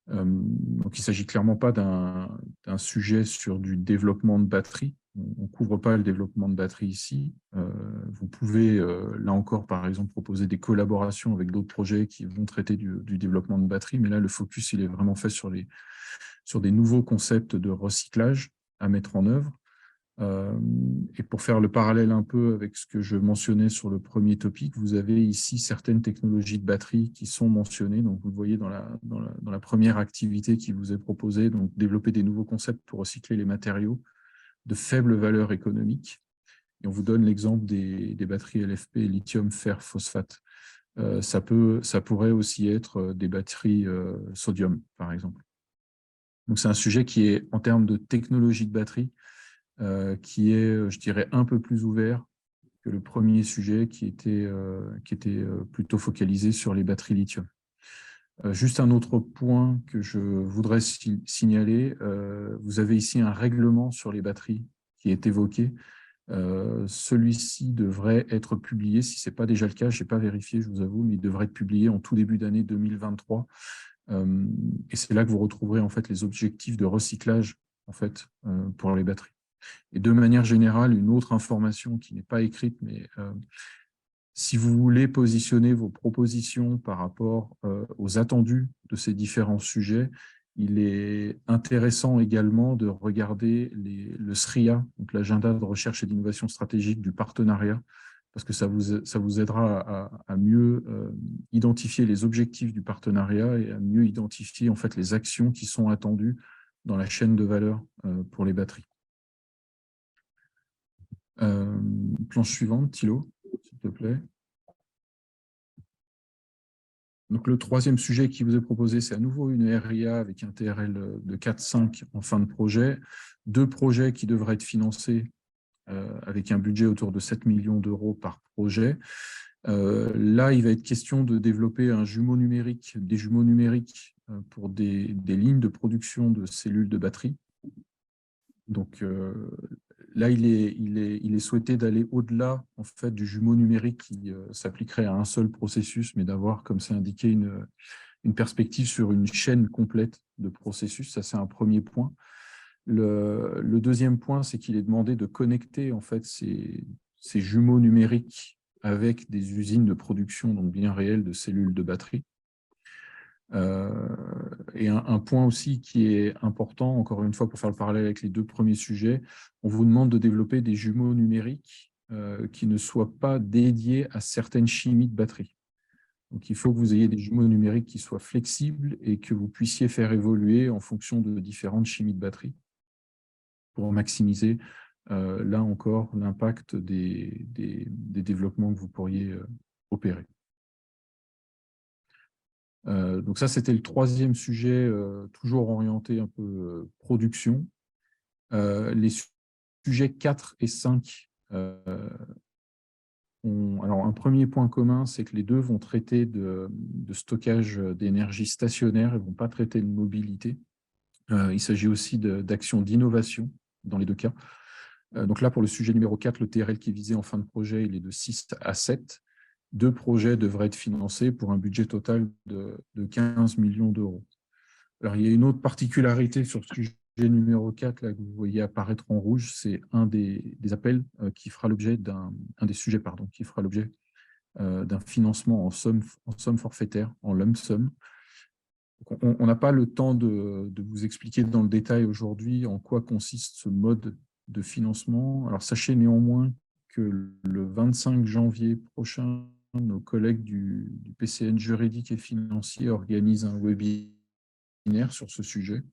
E: Donc, il ne s'agit clairement pas d'un sujet sur du développement de batterie. On ne couvre pas le développement de batterie ici. Vous pouvez, là encore, par exemple, proposer des collaborations avec d'autres projets qui vont traiter du développement de batterie, mais là, le focus, il est vraiment fait sur des nouveaux concepts de recyclage à mettre en œuvre. Et pour faire le parallèle un peu avec ce que je mentionnais sur le premier topic, vous avez ici certaines technologies de batterie qui sont mentionnées. Donc, vous le voyez dans la première activité qui vous est proposée, donc développer des nouveaux concepts pour recycler les matériaux de faible valeur économique. Et on vous donne l'exemple des batteries LFP, lithium, fer, phosphate. Ça pourrait aussi être des batteries sodium, par exemple. Donc, c'est un sujet qui est, en termes de technologie de batterie, qui est, je dirais, un peu plus ouvert que le premier sujet qui était plutôt focalisé sur les batteries lithium. Juste un autre point que je voudrais signaler, vous avez ici un règlement sur les batteries qui est évoqué. Celui-ci devrait être publié, si ce n'est pas déjà le cas, je n'ai pas vérifié, je vous avoue, mais il devrait être publié en tout début d'année 2023. Et c'est là que vous retrouverez en fait les objectifs de recyclage en fait, pour les batteries. Et de manière générale, une autre information qui n'est pas écrite, mais si vous voulez positionner vos propositions par rapport aux attendus de ces différents sujets, il est intéressant également de regarder le SRIA, donc l'agenda de recherche et d'innovation stratégique du partenariat, parce que ça vous aidera à mieux identifier les objectifs du partenariat et à mieux identifier en fait, les actions qui sont attendues dans la chaîne de valeur pour les batteries. Planche suivante, Thilo, s'il te plaît. Donc, le troisième sujet qui vous est proposé, c'est à nouveau une RIA avec un TRL de 4,5 en fin de projet. 2 projets qui devraient être financés avec un budget autour de 7 millions d'euros par projet. Là, il va être question de développer des jumeaux numériques pour des lignes de production de cellules de batterie. Donc, là, il est souhaité d'aller au-delà en fait, du jumeau numérique qui s'appliquerait à un seul processus, mais d'avoir, comme c'est indiqué, une perspective sur une chaîne complète de processus. Ça, c'est un premier point. Le deuxième point, c'est qu'il est demandé de connecter en fait, ces jumeaux numériques avec des usines de production donc bien réelles de cellules de batterie. Et un point aussi qui est important, encore une fois, pour faire le parallèle avec les 2 premiers sujets, on vous demande de développer des jumeaux numériques qui ne soient pas dédiés à certaines chimies de batterie. Donc, il faut que vous ayez des jumeaux numériques qui soient flexibles et que vous puissiez faire évoluer en fonction de différentes chimies de batterie pour maximiser, là encore, l'impact des développements que vous pourriez opérer. Donc ça, c'était le troisième sujet, toujours orienté un peu production. Les sujets 4 et 5 alors, un premier point commun, c'est que les deux vont traiter de stockage d'énergie stationnaire et ne vont pas traiter de mobilité. Il s'agit aussi d'actions d'innovation dans les 2 cas. Donc là, pour le sujet numéro 4, le TRL qui est visé en fin de projet, il est de 6 à 7. 2 projets devraient être financés pour un budget total de 15 millions d'euros. Alors, il y a une autre particularité sur ce sujet numéro 4 là, que vous voyez apparaître en rouge, c'est un des appels qui fera l'objet un des sujets qui fera l'objet d'un financement en somme forfaitaire, en lump sum. On n'a pas le temps de vous expliquer dans le détail aujourd'hui en quoi consiste ce mode de financement. Alors sachez néanmoins que le 25 janvier prochain, nos collègues du PCN juridique et financier organisent un webinaire sur ce sujet.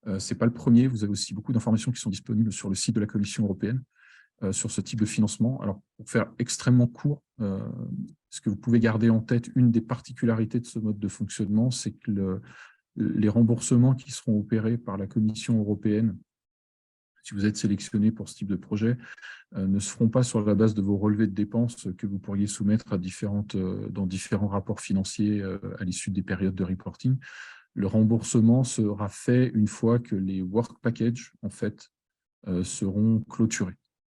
E: Ce n'est pas le premier, vous avez aussi beaucoup d'informations qui sont disponibles sur le site de la Commission européenne sur ce type de financement. Alors, pour faire extrêmement court, ce que vous pouvez garder en tête, une des particularités de ce mode de fonctionnement, c'est que les remboursements qui seront opérés par la Commission européenne, si vous êtes sélectionné pour ce type de projet, ne se feront pas sur la base de vos relevés de dépenses que vous pourriez soumettre dans différents rapports financiers à l'issue des périodes de reporting. Le remboursement sera fait une fois que les work packages, en fait, seront clôturés.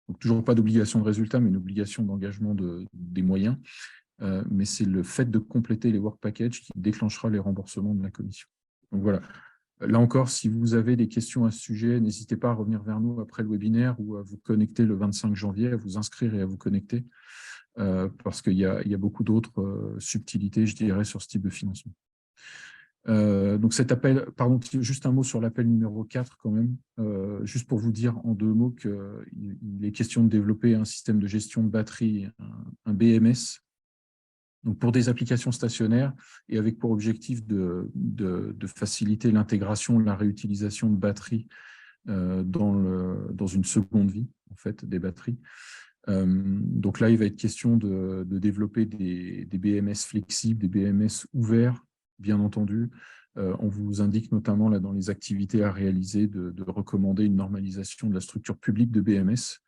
E: Donc, toujours pas d'obligation de résultat, mais une obligation d'engagement des moyens. Mais c'est le fait de compléter les work packages qui déclenchera les remboursements de la commission. Donc voilà. Là encore, si vous avez des questions à ce sujet, n'hésitez pas à revenir vers nous après le webinaire ou à vous connecter le 25 janvier, à vous inscrire et à vous connecter, parce qu'il y a beaucoup d'autres subtilités, je dirais, sur ce type de financement. Donc cet appel, pardon, juste un mot sur l'appel numéro 4 quand même, juste pour vous dire en 2 mots qu'il est question de développer un système de gestion de batterie, un BMS, donc pour des applications stationnaires et avec pour objectif de faciliter l'intégration, la réutilisation de batteries dans une seconde vie en fait, des batteries. Donc là, il va être question de développer des BMS flexibles, des BMS ouverts, bien entendu. On vous indique notamment là, dans les activités à réaliser de recommander une normalisation de la structure publique de BMS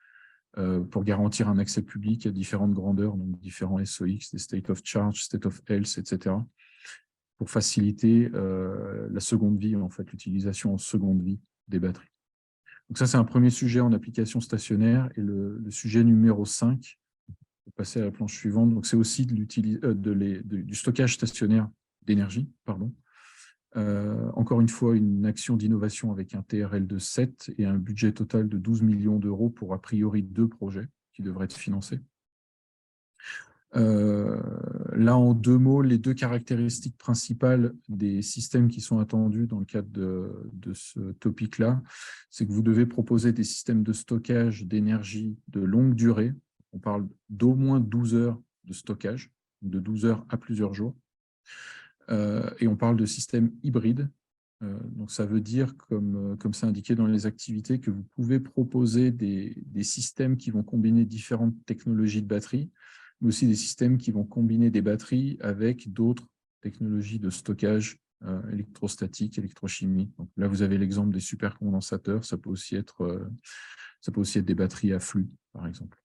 E: pour garantir un accès public à différentes grandeurs, donc différents SOX, des state of charge, state of health, etc., pour faciliter la seconde vie, en fait, l'utilisation en seconde vie des batteries. Donc ça, c'est un premier sujet en application stationnaire. Et le sujet numéro 5, on va passer à la planche suivante, donc c'est aussi du stockage stationnaire d'énergie, pardon. Encore une fois, une action d'innovation avec un TRL de 7 et un budget total de 12 millions d'euros pour a priori 2 projets qui devraient être financés. Là, en 2 mots, les 2 caractéristiques principales des systèmes qui sont attendus dans le cadre de ce topic-là, c'est que vous devez proposer des systèmes de stockage d'énergie de longue durée. On parle d'au moins 12 heures de stockage, de 12 heures à plusieurs jours. Et on parle de systèmes hybrides. Donc, ça veut dire, comme c'est indiqué dans les activités, que vous pouvez proposer des systèmes qui vont combiner différentes technologies de batterie, mais aussi des systèmes qui vont combiner des batteries avec d'autres technologies de stockage électrostatique, électrochimie. Donc, là, vous avez l'exemple des supercondensateurs. Ça peut aussi être des batteries à flux, par exemple.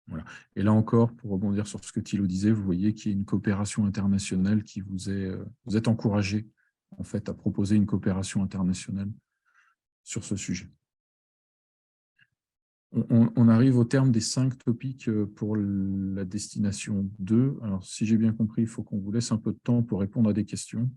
E: Voilà. Et là encore, pour rebondir sur ce que Thilo disait, vous voyez qu'il y a une coopération internationale qui vous êtes encouragé en fait, à proposer une coopération internationale sur ce sujet. On arrive au terme des 5 topics pour la destination 2. Alors, si j'ai bien compris, il faut qu'on vous laisse un peu de temps pour répondre à des questions.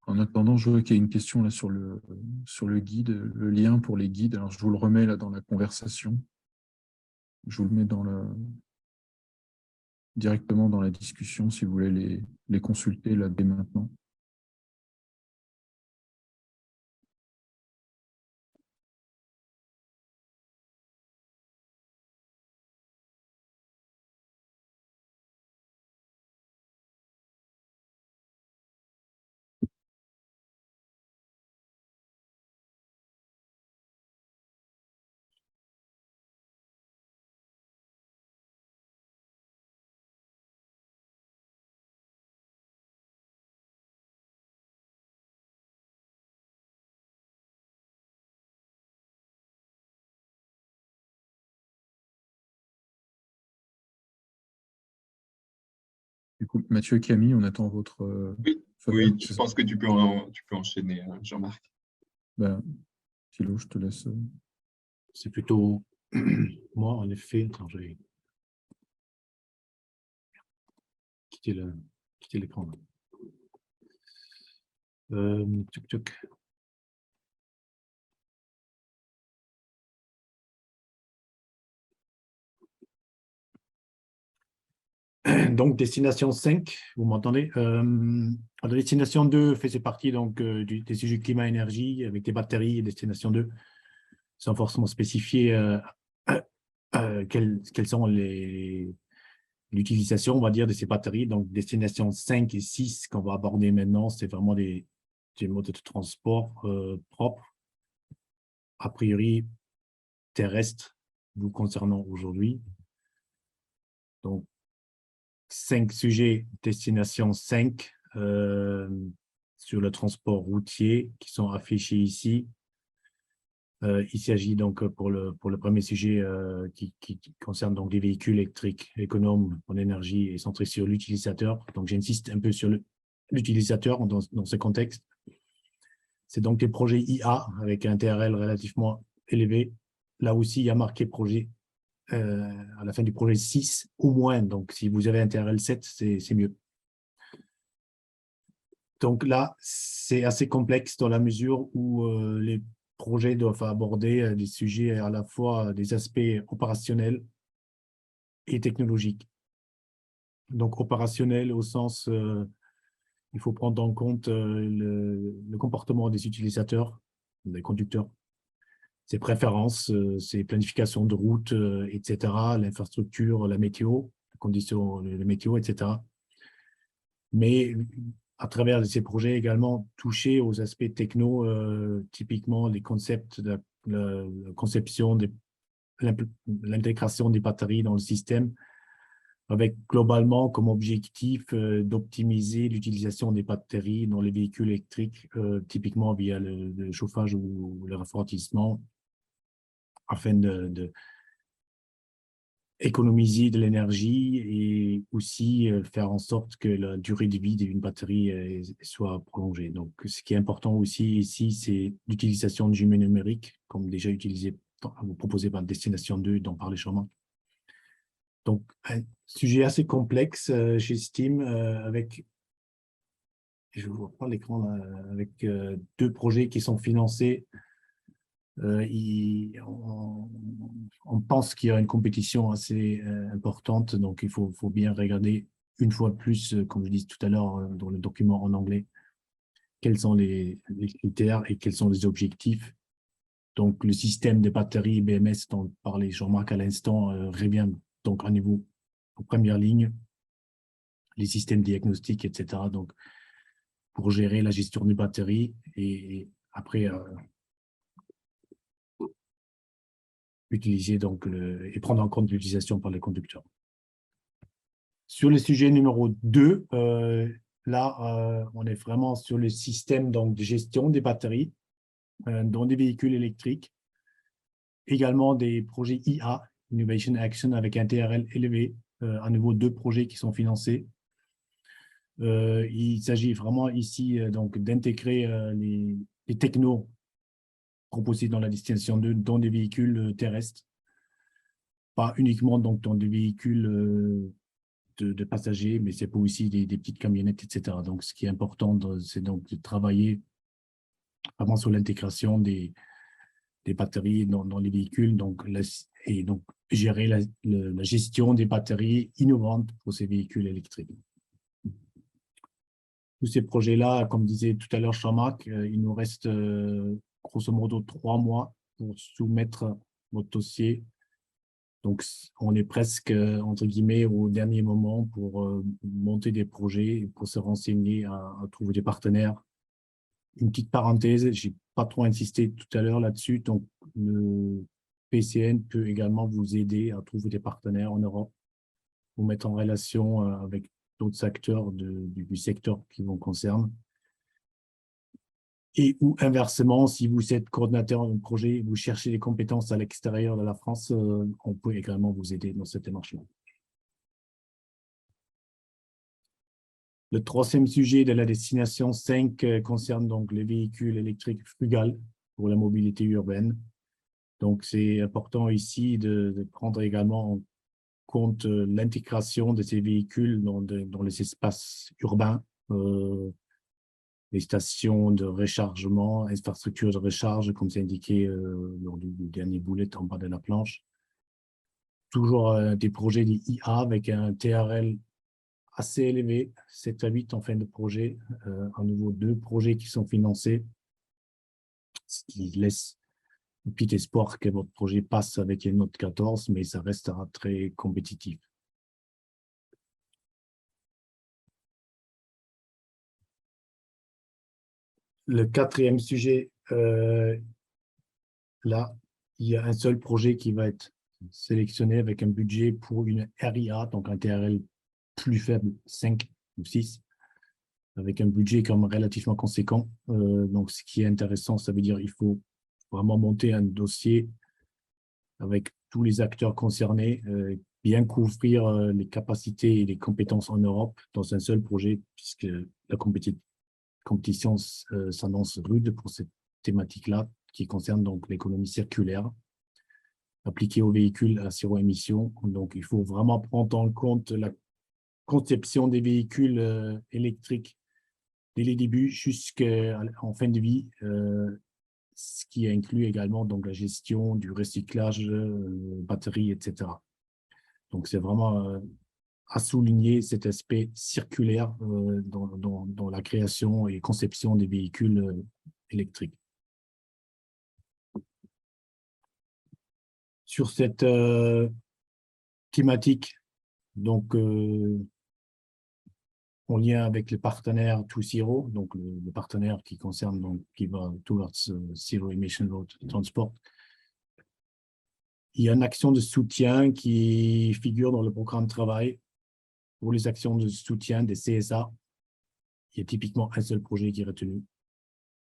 E: En attendant, je vois qu'il y a une question là sur le guide, le lien pour les guides. Alors, je vous le remets là dans la conversation. Je vous le mets directement dans la discussion si vous voulez les consulter là dès maintenant. Du coup, Mathieu et Camille, on attend votre
A: Oui,
E: feu vert,
A: oui, je
E: c'est ça?
A: pense que tu peux enchaîner, Jean-Marc.
E: Ben, Thilo, je te laisse.
D: C'est plutôt moi, en effet. Attends, je vais quitter l'écran. Tuc, tuc. Donc, destination 5, vous m'entendez? La destination 2 faisait partie donc, des sujets climat-énergie avec des batteries. Destination 2, sans forcément spécifier quelles sont l'utilisation, on va dire, de ces batteries. Donc, destination 5 et 6 qu'on va aborder maintenant, c'est vraiment des modes de transport propres, a priori terrestres, nous concernant aujourd'hui. Donc, 5 sujets, destination 5, sur le transport routier qui sont affichés ici. Il s'agit donc pour le premier sujet qui concerne donc les véhicules électriques économes en énergie et centrés sur l'utilisateur. Donc, j'insiste un peu sur l'utilisateur dans ce contexte. C'est donc des projets IA avec un TRL relativement élevé. Là aussi, il y a marqué projet à la fin du projet 6 ou moins. Donc, si vous avez un TRL 7, c'est mieux. Donc là, c'est assez complexe dans la mesure où les projets doivent aborder des sujets à la fois des aspects opérationnels et technologiques. Donc, opérationnel au sens, il faut prendre en compte le comportement des utilisateurs, des conducteurs, ses préférences, ses planifications de route, etc., l'infrastructure, la météo, les conditions, les météo, etc. Mais à travers ces projets également toucher aux aspects techno, typiquement les concepts, la conception, l'intégration des batteries dans le système, avec globalement comme objectif d'optimiser l'utilisation des batteries dans les véhicules électriques, typiquement via le chauffage ou le refroidissement, afin de économiser de l'énergie et aussi faire en sorte que la durée de vie d'une batterie soit prolongée. Donc, ce qui est important aussi ici, c'est l'utilisation du jumeau numérique, comme déjà utilisé, proposé par Destination 2, dont parlait Charmant. Donc, un sujet assez complexe, j'estime, avec, je ne vois pas l'écran là, avec 2 projets qui sont financés. On pense qu'il y a une compétition assez importante, donc il faut bien regarder une fois de plus, comme je disais tout à l'heure dans le document en anglais, quels sont les critères et quels sont les objectifs. Donc, le système de batterie BMS dont parlait Jean-Marc à l'instant revient donc à niveau en première ligne, les systèmes diagnostiques, etc. Donc, pour gérer la gestion des batteries et après utiliser donc et prendre en compte l'utilisation par les conducteurs. Sur le sujet numéro 2, là, on est vraiment sur le système donc, de gestion des batteries dans des véhicules électriques. Également des projets IA, Innovation Action, avec un TRL élevé, à nouveau 2 projets qui sont financés. Il s'agit vraiment ici donc d'intégrer les technos proposés dans la destination 2 dans des véhicules terrestres, pas uniquement donc, dans des véhicules de passagers, mais c'est pour aussi des petites camionnettes, etc. Donc, ce qui est important, c'est donc de travailler vraiment sur l'intégration des batteries dans les véhicules, et donc gérer la gestion des batteries innovantes pour ces véhicules électriques. Tous ces projets-là, comme disait tout à l'heure Jean-Marc, il nous reste grosso modo 3 mois pour soumettre votre dossier. Donc, on est presque, entre guillemets, au dernier moment pour monter des projets, pour se renseigner, à trouver des partenaires. Une petite parenthèse, je n'ai pas trop insisté tout à l'heure là-dessus. Donc, le PCN peut également vous aider à trouver des partenaires en Europe, vous mettre en relation avec d'autres acteurs du secteur qui vous concerne. Et ou inversement, si vous êtes coordinateur d'un projet, vous cherchez des compétences à l'extérieur de la France, on peut également vous aider dans cette démarche-là. Le troisième sujet de la destination 5 concerne donc les véhicules électriques frugales pour la mobilité urbaine. Donc, c'est important ici de prendre également en compte l'intégration de ces véhicules dans les espaces urbains, les stations de rechargement, infrastructures de recharge, comme c'est indiqué lors du dernier bullet en bas de la planche. Toujours des projets d'IA avec un TRL assez élevé, 7 à 8 en fin de projet, à nouveau 2 projets qui sont financés, ce qui laisse un petit espoir que votre projet passe avec une note 14, mais ça restera très compétitif. Le quatrième sujet, là, il y a un seul projet qui va être sélectionné avec un budget pour une RIA, donc un TRL plus faible, 5 ou 6, avec un budget quand même relativement conséquent. Donc, ce qui est intéressant, ça veut dire qu'il faut vraiment monter un dossier avec tous les acteurs concernés, bien couvrir les capacités et les compétences en Europe dans un seul projet, puisque la compétition s'annonce rude pour cette thématique-là, qui concerne donc l'économie circulaire appliquée aux véhicules à zéro émission. Donc, il faut vraiment prendre en compte la conception des véhicules électriques dès les débuts jusqu'en fin de vie, ce qui inclut également donc, la gestion du recyclage, batterie, etc. Donc, c'est vraiment à souligner cet aspect circulaire dans la création et conception des véhicules électriques. Sur cette thématique, donc en lien avec le partenaire ToZero, donc le partenaire qui concerne, donc, qui va towards Zero Emission Road Transport. Il y a une action de soutien qui figure dans le programme de travail pour les actions de soutien des CSA. Il y a typiquement un seul projet qui est retenu,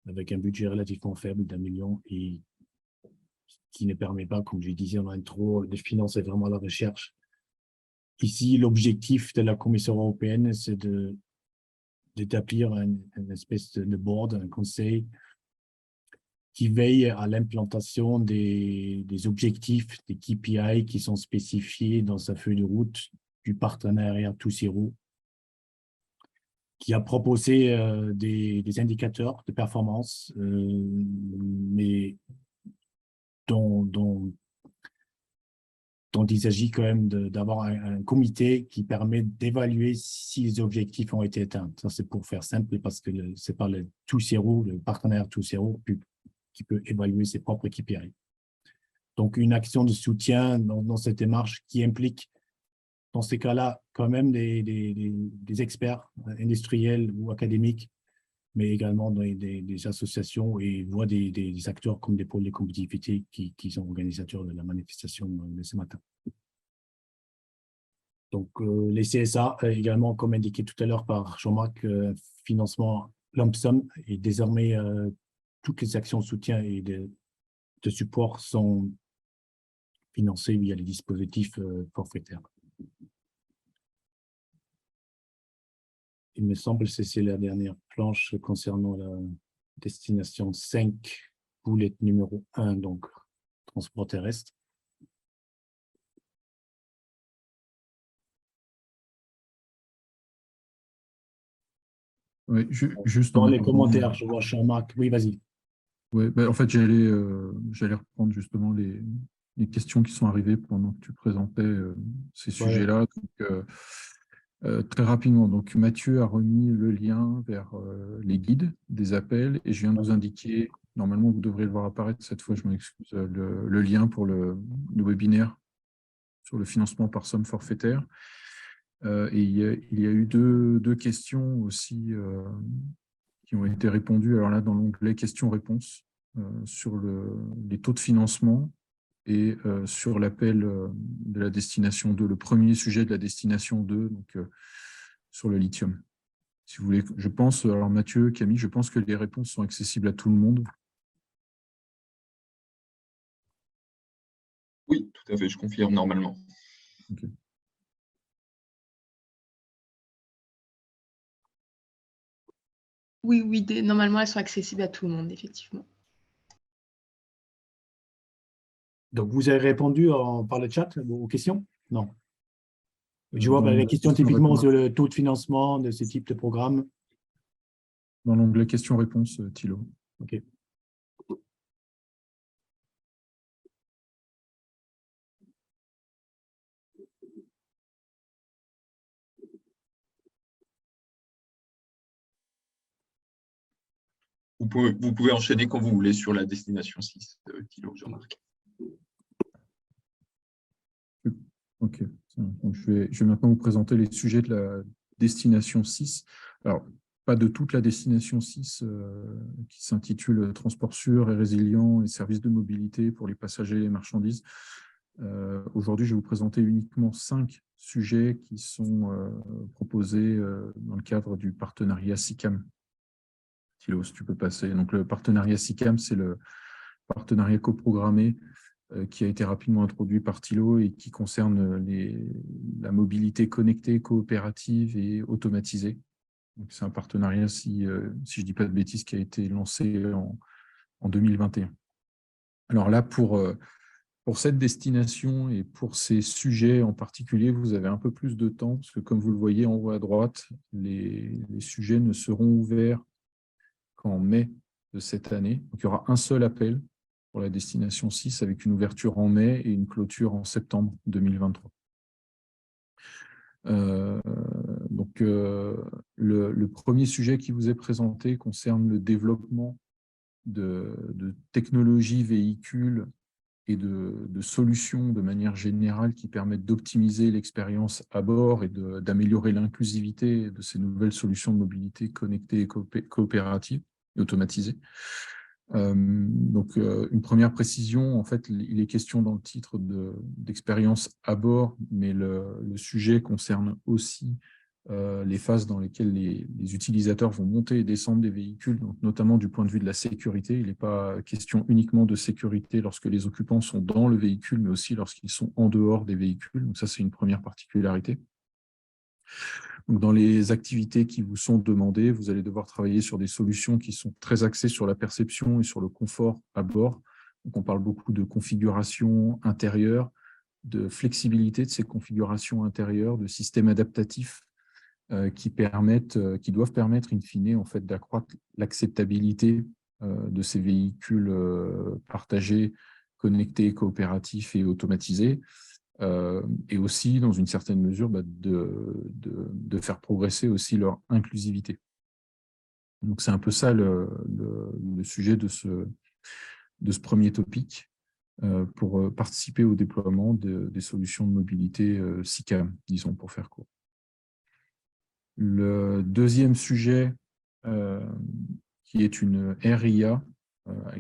D: avec un budget relativement faible d'1 million et qui ne permet pas, comme je disais en intro, de financer vraiment la recherche. Ici, l'objectif de la Commission européenne, c'est d'établir une espèce de board, un conseil qui veille à l'implantation des objectifs, des KPI qui sont spécifiés dans sa feuille de route du partenariat ToZero, qui a proposé des indicateurs de performance, mais dont il s'agit quand même d'avoir un comité qui permet d'évaluer si les objectifs ont été atteints. Ça, c'est pour faire simple, parce que c'est pas le ToZero, le partenaire ToZero, qui peut évaluer ses propres KPI. Donc, une action de soutien dans cette démarche qui implique, dans ces cas-là, quand même des experts industriels ou académiques, mais également des associations et voire des acteurs comme des pôles de compétitivité qui sont organisateurs de la manifestation de ce matin. Donc, les CSA, également, comme indiqué tout à l'heure par Jean-Marc, financement lump sum, et désormais, toutes les actions de soutien et de support sont financées via les dispositifs forfaitaires. Il me semble que c'est la dernière planche concernant la destination 5, bullet numéro 1, donc transport terrestre.
E: Ouais, juste
D: Dans
E: en
D: les
E: attendant,
D: commentaires, je vois Jean-Marc. Oui, vas-y.
E: ouais, en fait, j'allais reprendre justement les questions qui sont arrivées pendant que tu présentais ces
D: Ouais.
E: sujets-là. Très rapidement, donc Mathieu a remis le lien vers les guides des appels et je viens de vous indiquer, normalement vous devrez le voir apparaître, cette fois je m'excuse, le lien pour le webinaire sur le financement par somme forfaitaire. Et il y a eu deux questions aussi qui ont été répondues, alors là dans l'onglet questions-réponses, sur les taux de financement et sur l'appel de la destination 2, le premier sujet de la destination 2, donc sur le lithium. Si vous voulez, je pense, alors Mathieu, Camille, je pense que les réponses sont accessibles à tout le monde.
A: Oui, tout à fait, je confirme normalement.
E: Okay.
F: Oui, normalement, elles sont accessibles à tout le monde, effectivement.
D: Donc, vous avez répondu par le chat aux questions? Non. Je vois les questions typiquement sur le taux de financement de ce type de programme.
E: Dans l'onglet questions-réponses, Thilo.
D: OK.
A: Vous pouvez enchaîner quand vous voulez sur la destination 6, Thilo, je remarque.
E: OK. Donc, je vais maintenant vous présenter les sujets de la destination 6. Alors, pas de toute la destination 6 qui s'intitule « Transport sûr et résilient et services de mobilité pour les passagers et les marchandises ». Aujourd'hui, je vais vous présenter uniquement 5 sujets qui sont proposés dans le cadre du partenariat SICAM. Thilo, si tu peux passer. Donc, le partenariat SICAM, c'est le partenariat coprogrammé qui a été rapidement introduit par Thilo et qui concerne la mobilité connectée, coopérative et automatisée. C'est un partenariat, si je ne dis pas de bêtises, qui a été lancé en 2021. Alors là, pour cette destination et pour ces sujets en particulier, vous avez un peu plus de temps, parce que comme vous le voyez en haut à droite, les sujets ne seront ouverts qu'en mai de cette année. Donc, il y aura un seul appel pour la destination 6 avec une ouverture en mai et une clôture en septembre 2023. Le premier sujet qui vous est présenté concerne le développement de technologies véhicules et de solutions de manière générale qui permettent d'optimiser l'expérience à bord et d'améliorer l'inclusivité de ces nouvelles solutions de mobilité connectées et coopératives et automatisées. Une première précision, en fait, il est question dans le titre d'expérience à bord, mais le sujet concerne aussi les phases dans lesquelles les utilisateurs vont monter et descendre des véhicules, donc notamment du point de vue de la sécurité. Il n'est pas question uniquement de sécurité lorsque les occupants sont dans le véhicule, mais aussi lorsqu'ils sont en dehors des véhicules. Donc ça, c'est une première particularité. Donc, dans les activités qui vous sont demandées, vous allez devoir travailler sur des solutions qui sont très axées sur la perception et sur le confort à bord. Donc, on parle beaucoup de configuration intérieure, de flexibilité de ces configurations intérieures, de systèmes adaptatifs qui doivent permettre in fine en fait, d'accroître l'acceptabilité de ces véhicules partagés, connectés, coopératifs et automatisés. Et aussi, dans une certaine mesure, de faire progresser aussi leur inclusivité. Donc, c'est un peu ça le sujet de ce premier topic pour participer au déploiement des solutions de mobilité SICAM, disons, pour faire court. Le deuxième sujet, qui est une RIA,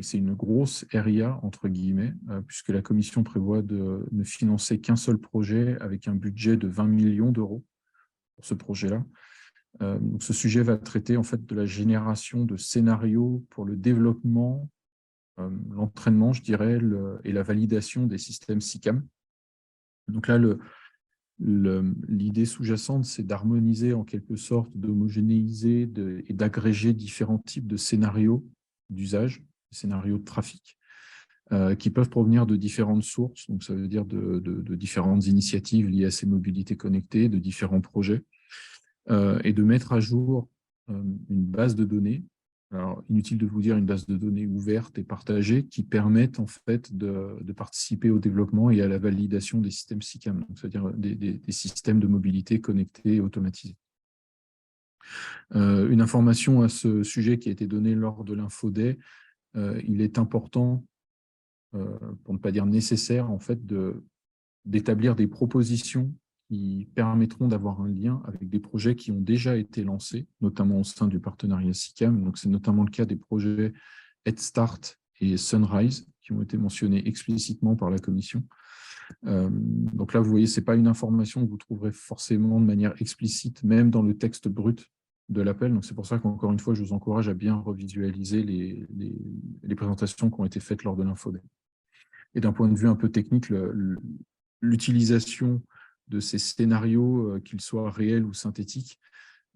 E: c'est une grosse RIA, entre guillemets, puisque la Commission prévoit de ne financer qu'un seul projet avec un budget de 20 millions d'euros pour ce projet-là. Donc ce sujet va traiter en fait de la génération de scénarios pour le développement, l'entraînement, je dirais, et la validation des systèmes SICAM. Donc là, l'idée sous-jacente, c'est d'harmoniser en quelque sorte, d'homogénéiser et d'agréger différents types de scénarios d'usage, scénarios de trafic, qui peuvent provenir de différentes sources, donc ça veut dire de différentes initiatives liées à ces mobilités connectées, de différents projets, et de mettre à jour une base de données. Alors, inutile de vous dire une base de données ouverte et partagée qui permettent en fait de participer au développement et à la validation des systèmes SICAM, c'est-à-dire des systèmes de mobilité connectés et automatisés. Une information à ce sujet qui a été donnée lors de l'Infoday, il est important, pour ne pas dire nécessaire, en fait, d'établir des propositions qui permettront d'avoir un lien avec des projets qui ont déjà été lancés, notamment au sein du partenariat SICAM. Donc, c'est notamment le cas des projets Head Start et Sunrise, qui ont été mentionnés explicitement par la Commission. Donc là, vous voyez, ce n'est pas une information que vous trouverez forcément de manière explicite, même dans le texte brut de l'appel. Donc, c'est pour ça qu'encore une fois, je vous encourage à bien revisualiser les présentations qui ont été faites lors de l'Infoday. Et d'un point de vue un peu technique, l'utilisation de ces scénarios, qu'ils soient réels ou synthétiques,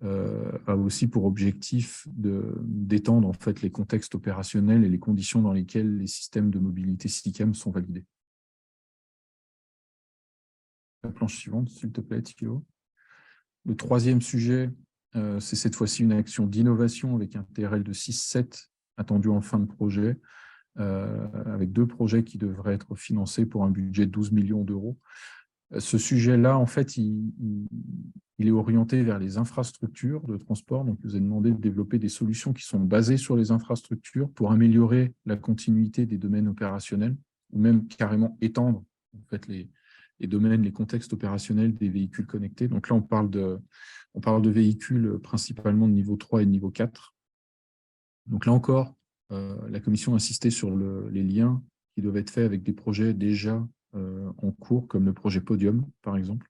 E: a aussi pour objectif d'étendre en fait les contextes opérationnels et les conditions dans lesquelles les systèmes de mobilité SICAM sont validés. La planche suivante, s'il te plaît, Thilo. Le troisième sujet, c'est cette fois-ci une action d'innovation avec un TRL de 6,7 attendu en fin de projet, avec 2 projets qui devraient être financés pour un budget de 12 millions d'euros. Ce sujet-là, en fait, il est orienté vers les infrastructures de transport. Donc, je vous ai demandé de développer des solutions qui sont basées sur les infrastructures pour améliorer la continuité des domaines opérationnels ou même carrément étendre en fait, les domaines, les contextes opérationnels des véhicules connectés. Donc là, on parle de véhicules principalement de niveau 3 et de niveau 4. Donc là encore, la Commission a insisté sur les liens qui doivent être faits avec des projets déjà en cours, comme le projet Podium, par exemple.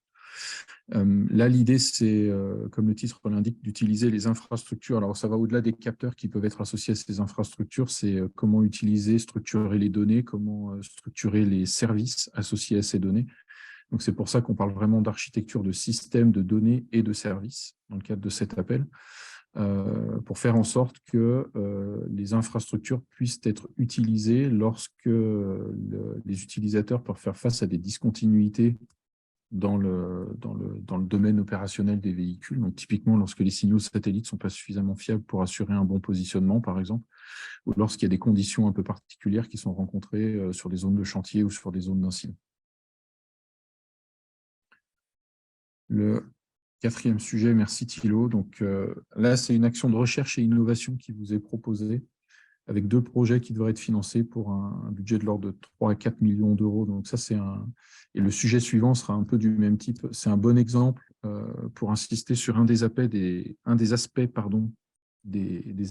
E: Là, l'idée, c'est, comme le titre l'indique, d'utiliser les infrastructures. Alors, ça va au-delà des capteurs qui peuvent être associés à ces infrastructures. C'est comment utiliser, structurer les données, comment structurer les services associés à ces données. Donc, c'est pour ça qu'on parle vraiment d'architecture de systèmes, de données et de services dans le cadre de cet appel, pour faire en sorte que les infrastructures puissent être utilisées lorsque les utilisateurs peuvent faire face à des discontinuités dans le domaine opérationnel des véhicules. Donc, typiquement, lorsque les signaux satellites ne sont pas suffisamment fiables pour assurer un bon positionnement, par exemple, ou lorsqu'il y a des conditions un peu particulières qui sont rencontrées sur des zones de chantier ou sur des zones d'incident. Le 4e sujet, merci Thilo. Donc là, c'est une action de recherche et innovation qui vous est proposée, avec 2 projets qui devraient être financés pour un budget de l'ordre de 3 à 4 millions d'euros. Donc ça, c'est et le sujet suivant sera un peu du même type. C'est un bon exemple pour insister sur un des aspects des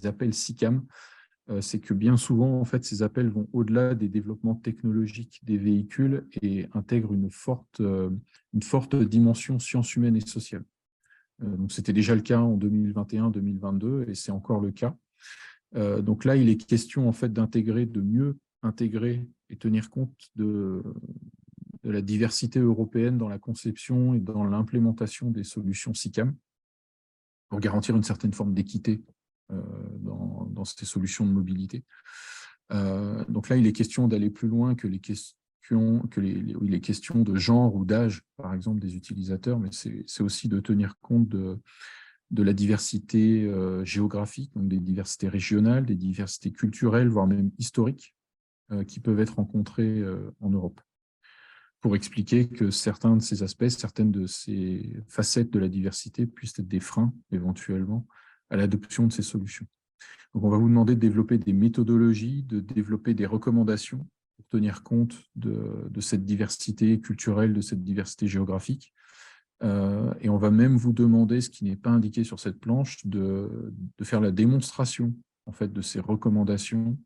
E: appels SICAM. C'est que bien souvent, en fait, ces appels vont au-delà des développements technologiques des véhicules et intègrent une forte dimension sciences humaines et sociales. Donc c'était déjà le cas en 2021-2022 et c'est encore le cas. Donc là, il est question en fait de mieux intégrer et tenir compte de la diversité européenne dans la conception et dans l'implémentation des solutions SICAM pour garantir une certaine forme d'équité dans ces solutions de mobilité. Donc là, il est question d'aller plus loin que les questions de genre ou d'âge, par exemple, des utilisateurs, mais c'est aussi de tenir compte de la diversité géographique, donc des diversités régionales, des diversités culturelles, voire même historiques, qui peuvent être rencontrées en Europe, pour expliquer que certains de ces aspects, certaines de ces facettes de la diversité puissent être des freins, éventuellement, à l'adoption de ces solutions. Donc, on va vous demander de développer des méthodologies, de développer des recommandations pour tenir compte de cette diversité culturelle, de cette diversité géographique. Et on va même vous demander, ce qui n'est pas indiqué sur cette planche, de faire la démonstration en fait, de ces recommandations,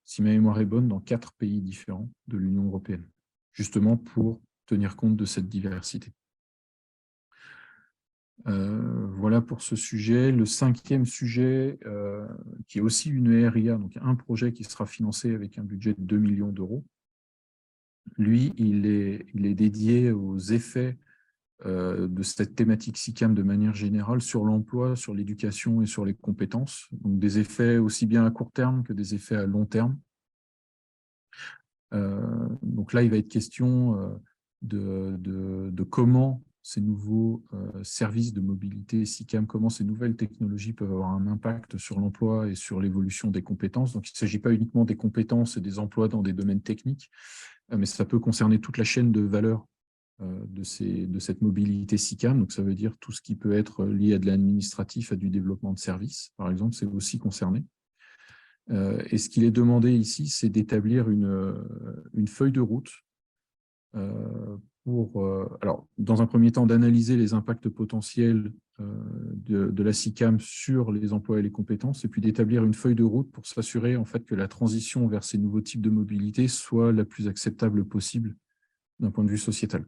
E: si ma mémoire est bonne, dans 4 pays différents de l'Union européenne, justement pour tenir compte de cette diversité. Voilà pour ce sujet. Le 5e sujet, qui est aussi une RIA, donc un projet qui sera financé avec un budget de 2 millions d'euros. Lui, il est dédié aux effets de cette thématique SICAM de manière générale sur l'emploi, sur l'éducation et sur les compétences. Donc des effets aussi bien à court terme que des effets à long terme. Donc là, il va être question de comment ces nouveaux services de mobilité SICAM, comment ces nouvelles technologies peuvent avoir un impact sur l'emploi et sur l'évolution des compétences. Donc, il ne s'agit pas uniquement des compétences et des emplois dans des domaines techniques, mais ça peut concerner toute la chaîne de valeur de cette mobilité SICAM. Donc, ça veut dire tout ce qui peut être lié à de l'administratif, à du développement de services, par exemple, c'est aussi concerné. Et ce qu'il est demandé ici, c'est d'établir une feuille de route pour, alors, dans un premier temps, d'analyser les impacts potentiels de la SICAM sur les emplois et les compétences, et puis d'établir une feuille de route pour s'assurer en fait, que la transition vers ces nouveaux types de mobilité soit la plus acceptable possible d'un point de vue sociétal.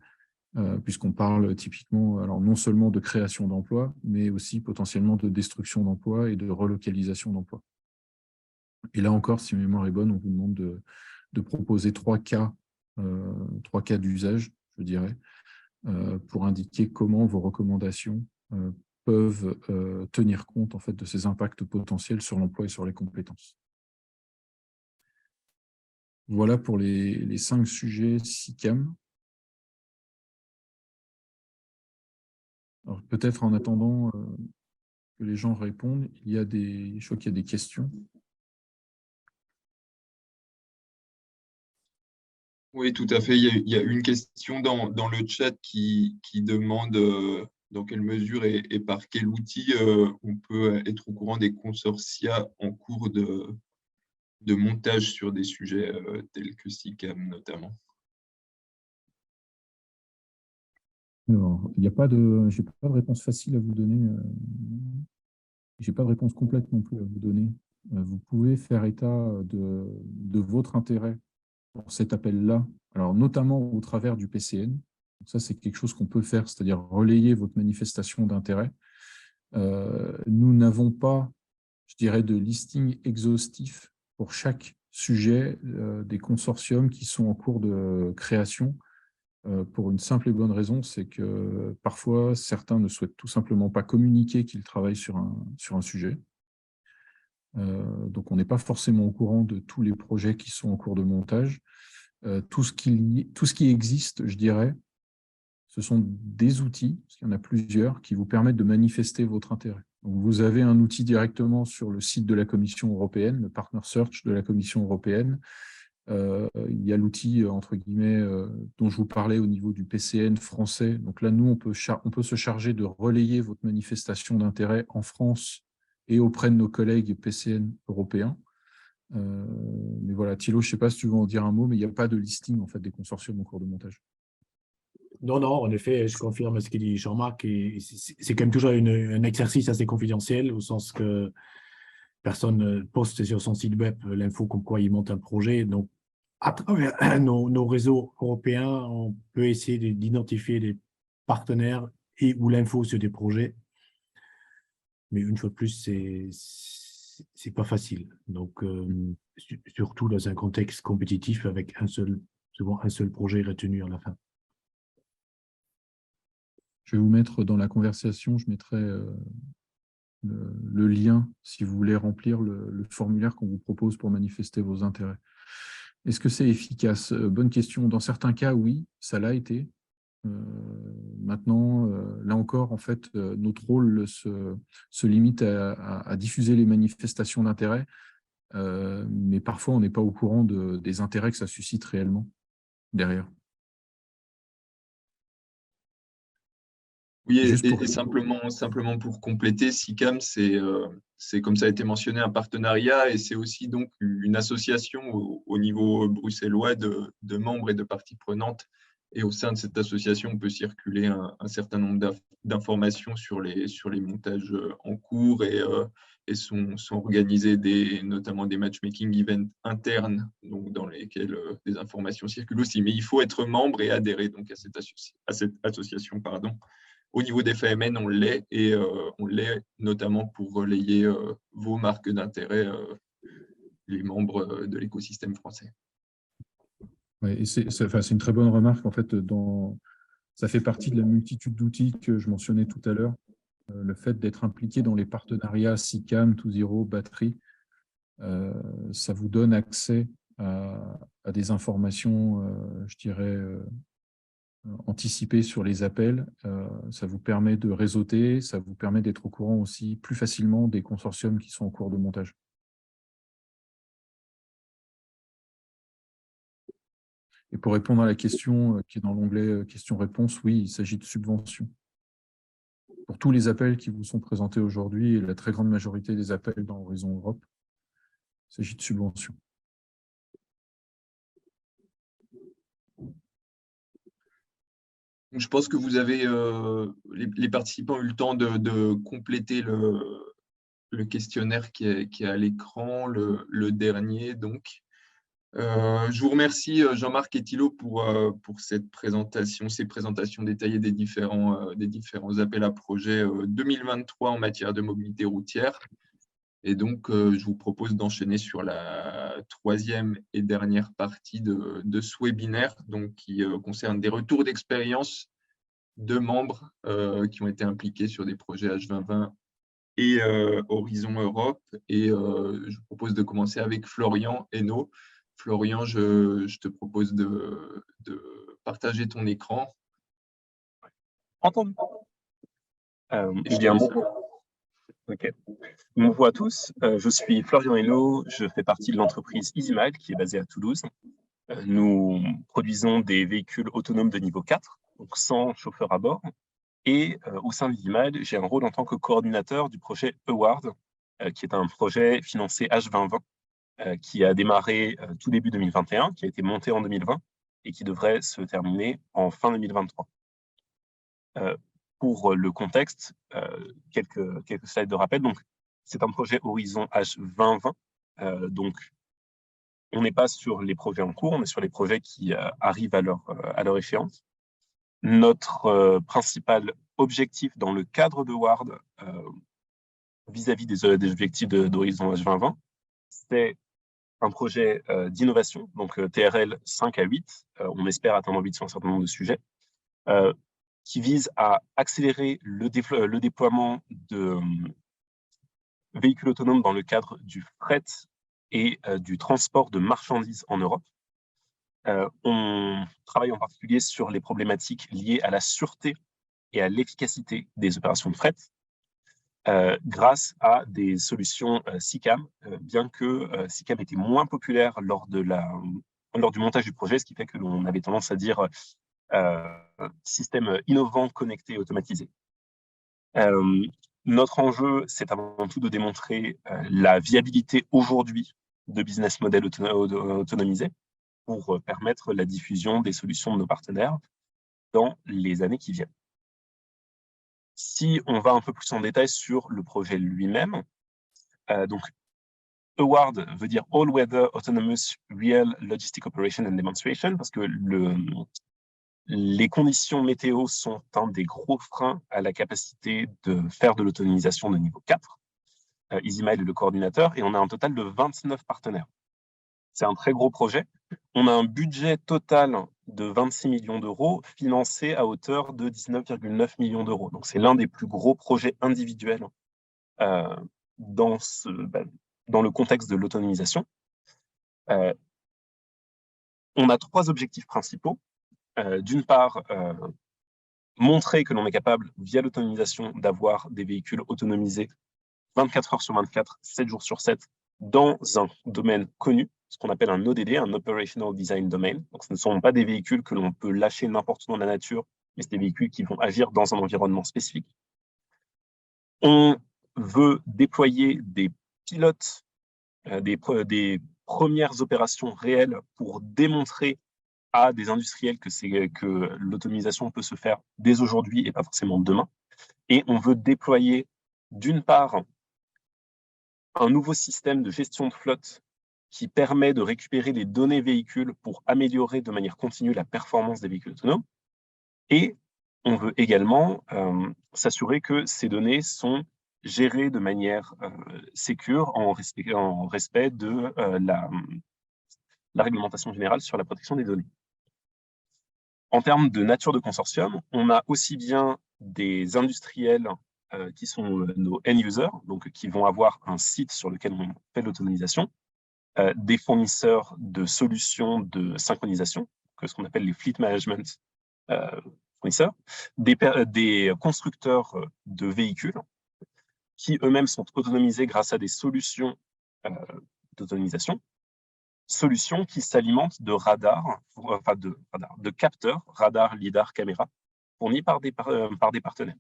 E: Puisqu'on parle typiquement, alors non seulement de création d'emplois, mais aussi potentiellement de destruction d'emplois et de relocalisation d'emplois. Et là encore, si ma mémoire est bonne, on vous demande de proposer trois cas d'usage, je dirais, pour indiquer comment vos recommandations peuvent tenir compte en fait, de ces impacts potentiels sur l'emploi et sur les compétences. Voilà pour les 5 sujets SICAM. Alors peut-être en attendant que les gens répondent, je crois qu'il y a des questions.
A: Oui, tout à fait. Il y a une question dans le chat qui demande dans quelle mesure et par quel outil on peut être au courant des consortia en cours de montage sur des sujets tels que SICAM notamment.
E: Alors, j'ai pas de réponse facile à vous donner. J'ai pas de réponse complète non plus à vous donner. Vous pouvez faire état de votre intérêt pour cet appel-là, alors notamment au travers du PCN. Donc ça, c'est quelque chose qu'on peut faire, c'est-à-dire relayer votre manifestation d'intérêt. Nous n'avons pas, je dirais, de listing exhaustif pour chaque sujet des consortiums qui sont en cours de création, pour une simple et bonne raison, c'est que parfois, certains ne souhaitent tout simplement pas communiquer qu'ils travaillent sur un sujet. Donc, on n'est pas forcément au courant de tous les projets qui sont en cours de montage. Tout ce qui existe, je dirais, ce sont des outils, parce qu'il y en a plusieurs, qui vous permettent de manifester votre intérêt. Donc, vous avez un outil directement sur le site de la Commission européenne, le Partner Search de la Commission européenne. Il y a l'outil, entre guillemets, dont je vous parlais au niveau du PCN français. Donc là, nous, on peut se charger de relayer votre manifestation d'intérêt en France et auprès de nos collègues PCN européens. Mais voilà, Thilo, je ne sais pas si tu veux en dire un mot, mais il n'y a pas de listing en fait, des consortiums en cours de montage.
D: Non, en effet, je confirme ce qu'il dit Jean-Marc. Et c'est quand même toujours un exercice assez confidentiel, au sens que personne ne poste sur son site web l'info comme quoi il monte un projet. Donc, à travers nos réseaux européens, on peut essayer d'identifier des partenaires et ou l'info sur des projets. Mais une fois de plus, c'est pas facile. Donc, surtout dans un contexte compétitif avec souvent un seul projet retenu à la fin.
E: Je vais vous mettre dans la conversation, je mettrai le lien si vous voulez remplir le formulaire qu'on vous propose pour manifester vos intérêts. Est-ce que c'est efficace? Bonne question. Dans certains cas, oui, ça l'a été. Maintenant, là encore, en fait, notre rôle se limite à diffuser les manifestations d'intérêt, mais parfois, on n'est pas au courant des intérêts que ça suscite réellement derrière.
A: Oui, et simplement pour compléter, SICAM, c'est comme ça a été mentionné, un partenariat et c'est aussi donc une association au niveau bruxellois de membres et de parties prenantes. Et au sein de cette association, on peut circuler un certain nombre d'informations sur les montages en cours et sont organisés notamment des matchmaking events internes donc dans lesquels des informations circulent aussi. Mais il faut être membre et adhérer donc à cette association. Au niveau des FAMN, on l'est, et on l'est notamment pour relayer vos marques d'intérêt, les membres de l'écosystème français.
E: Ouais, c'est une très bonne remarque. En fait, ça fait partie de la multitude d'outils que je mentionnais tout à l'heure. Le fait d'être impliqué dans les partenariats SICAM, ToZero, Battery, ça vous donne accès à des informations, je dirais, anticipées sur les appels Ça vous permet de réseauter, ça vous permet d'être au courant aussi plus facilement des consortiums qui sont en cours de montage. Et pour répondre à la question qui est dans l'onglet questions-réponses, oui, il s'agit de subventions. Pour tous les appels qui vous sont présentés aujourd'hui, et la très grande majorité des appels dans Horizon Europe, il s'agit de subventions.
A: Je pense que vous avez, les participants ont eu le temps de compléter le questionnaire qui est à l'écran, le dernier donc. Je vous remercie Jean-Marc et Thilo pour cette présentation, ces présentations détaillées des différents appels à projets 2023 en matière de mobilité routière. Et donc, je vous propose d'enchaîner sur la troisième et dernière partie de ce webinaire, donc, qui concerne des retours d'expérience de membres qui ont été impliqués sur des projets H2020 et Horizon Europe. Et je vous propose de commencer avec Florian Hainaut. Florian, je te propose de partager ton écran.
G: Entendu. Je dis un bon. Ok. Bonjour à tous, je suis Florian Hainaut, je fais partie de l'entreprise EasyMile qui est basée à Toulouse. Nous produisons des véhicules autonomes de niveau 4, donc sans chauffeur à bord. Et au sein d'EasyMile, j'ai un rôle en tant que coordinateur du projet Award, qui est un projet financé H2020, qui a démarré tout début 2021, qui a été monté en 2020 et qui devrait se terminer en fin 2023. Pour le contexte, quelques slides de rappel. Donc, c'est un projet Horizon H2020. Donc, on n'est pas sur les projets en cours, on est sur les projets qui arrivent à leur échéance. Notre principal objectif dans le cadre de Ward, vis-à-vis des objectifs d'Horizon H2020, c'est un projet d'innovation, donc TRL 5 à 8. On espère atteindre 8 sur un certain nombre de sujets. Qui vise à accélérer le déploiement de véhicules autonomes dans le cadre du fret et du transport de marchandises en Europe. On travaille en particulier sur les problématiques liées à la sûreté et à l'efficacité des opérations de fret grâce à des solutions SICAM, bien que SICAM était moins populaire lors du montage du projet, ce qui fait que l'on avait tendance à dire système innovant, connecté et automatisé. Notre enjeu, c'est avant tout de démontrer la viabilité aujourd'hui de business model autonomisés pour permettre la diffusion des solutions de nos partenaires dans les années qui viennent. Si on va un peu plus en détail sur le projet lui-même, donc AWARD veut dire All Weather Autonomous Real Logistic Operation and Demonstration, parce que les conditions météo sont un des gros freins à la capacité de faire de l'autonomisation de niveau 4. EasyMile est le coordinateur et on a un total de 29 partenaires. C'est un très gros projet. On a un budget total de 26 millions d'euros financé à hauteur de 19,9 millions d'euros. Donc c'est l'un des plus gros projets individuels dans le contexte de l'autonomisation. On a 3 objectifs principaux. D'une part, montrer que l'on est capable, via l'autonomisation, d'avoir des véhicules autonomisés 24 heures sur 24, 7 jours sur 7, dans un domaine connu, ce qu'on appelle un ODD, un Operational Design Domain. Donc, ce ne sont pas des véhicules que l'on peut lâcher n'importe où dans la nature, mais c'est des véhicules qui vont agir dans un environnement spécifique. On veut déployer des pilotes, des premières opérations réelles pour démontrer à des industriels que l'autonomisation peut se faire dès aujourd'hui et pas forcément demain. Et on veut déployer, d'une part, un nouveau système de gestion de flotte qui permet de récupérer les données véhicules pour améliorer de manière continue la performance des véhicules autonomes. Et on veut également s'assurer que ces données sont gérées de manière sécure en respect de la réglementation générale sur la protection des données. En termes de nature de consortium, on a aussi bien des industriels qui sont nos end-users, donc qui vont avoir un site sur lequel on fait l'autonomisation, des fournisseurs de solutions de synchronisation, ce qu'on appelle les fleet management fournisseurs, des constructeurs de véhicules qui eux-mêmes sont autonomisés grâce à des solutions d'autonomisation, solutions qui s'alimentent de radars, de capteurs, radars, lidar, caméras, fournis par des partenaires.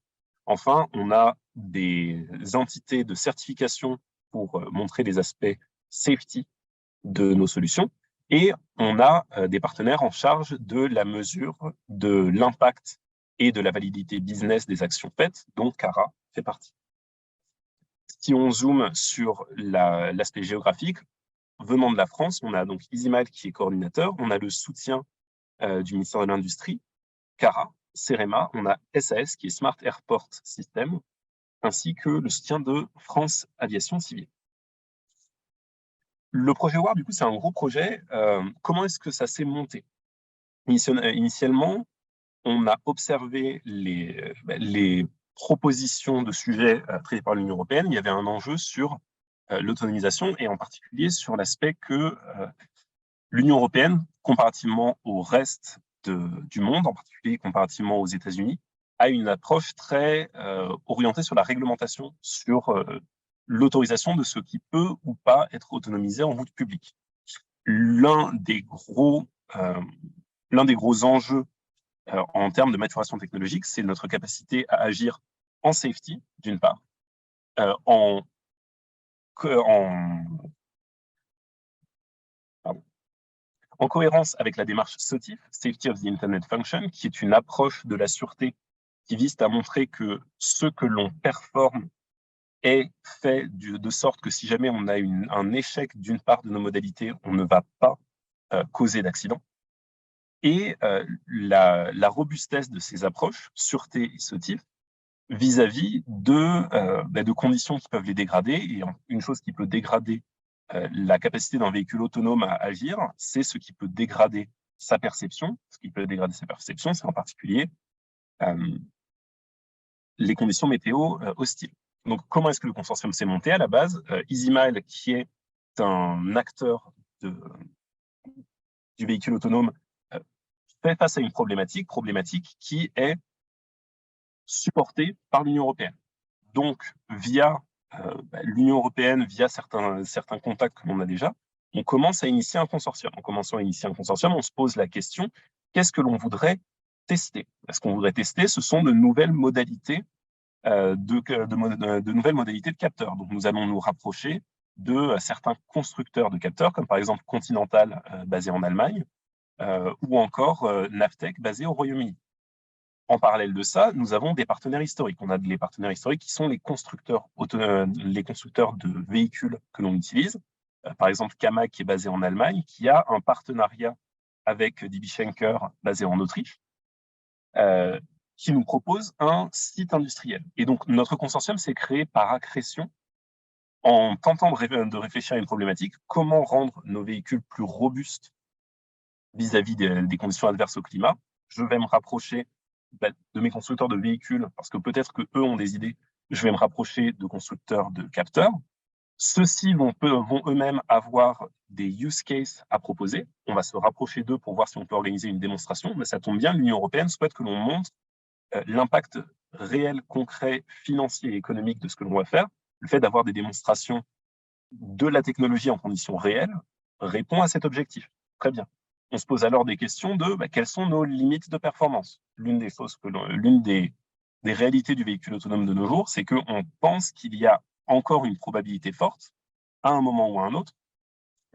G: Enfin, on a des entités de certification pour montrer les aspects safety de nos solutions, et on a des partenaires en charge de la mesure de l'impact et de la validité business des actions faites, dont Cara fait partie. Si on zoome sur l'aspect géographique, venant de la France, on a donc EasyMile qui est coordinateur, on a le soutien du ministère de l'Industrie, Cara, Cerema, on a SAS qui est Smart Airport System, ainsi que le soutien de France Aviation Civile. Le projet WAR, du coup, c'est un gros projet. Comment est-ce que ça s'est monté? Initialement, on a observé les propositions de sujets traitées par l'Union européenne. Il y avait un enjeu sur l'autonomisation et en particulier sur l'aspect que l'Union européenne, comparativement au reste du monde, en particulier comparativement aux États-Unis, a une approche très orientée sur la réglementation, sur l'autorisation de ce qui peut ou pas être autonomisé en route publique. L'un des gros enjeux en termes de maturation technologique, c'est notre capacité à agir en safety, d'une part, en cohérence avec la démarche SOTIF, Safety of the Internet Function, qui est une approche de la sûreté qui vise à montrer que ce que l'on performe est fait de sorte que si jamais on a un échec d'une part de nos modalités, on ne va pas causer d'accident. Et la robustesse de ces approches, sûreté et SOTIF, vis-à-vis de conditions qui peuvent les dégrader. Et une chose qui peut dégrader la capacité d'un véhicule autonome à agir, c'est ce qui peut dégrader sa perception. Ce qui peut dégrader sa perception, c'est en particulier les conditions météo hostiles. Donc, comment est-ce que le consortium s'est monté? À la base, EasyMile, qui est un acteur du véhicule autonome, fait face à une problématique qui est supportée par l'Union européenne. Donc, via l'Union européenne, via certains contacts que l'on a déjà, on commence à initier un consortium. En commençant à initier un consortium, on se pose la question, qu'est-ce que l'on voudrait tester? Ce qu'on voudrait tester, ce sont de nouvelles modalités de nouvelles modalités de capteurs. Donc, nous allons nous rapprocher de certains constructeurs de capteurs, comme par exemple Continental, basé en Allemagne, ou encore Navtech, basé au Royaume-Uni. En parallèle de ça, nous avons des partenaires historiques. On a des partenaires historiques qui sont les constructeurs de véhicules que l'on utilise. Par exemple, Kamag, qui est basé en Allemagne, qui a un partenariat avec DB Schenker, basé en Autriche, qui nous propose un site industriel. Et donc, notre consortium s'est créé par accrétion en tentant de réfléchir à une problématique, comment rendre nos véhicules plus robustes vis-à-vis des conditions adverses au climat. Je vais me rapprocher de mes constructeurs de véhicules, parce que peut-être qu'eux ont des idées, je vais me rapprocher de constructeurs de capteurs. Ceux-ci vont eux-mêmes avoir des use cases à proposer. On va se rapprocher d'eux pour voir si on peut organiser une démonstration. Mais ça tombe bien, l'Union européenne souhaite que l'on montre l'impact réel, concret, financier et économique de ce que l'on va faire. Le fait d'avoir des démonstrations de la technologie en conditions réelles répond à cet objectif. Très bien. On se pose alors des questions de quelles sont nos limites de performance. L'une des réalités du véhicule autonome de nos jours, c'est qu'on pense qu'il y a encore une probabilité forte, à un moment ou à un autre,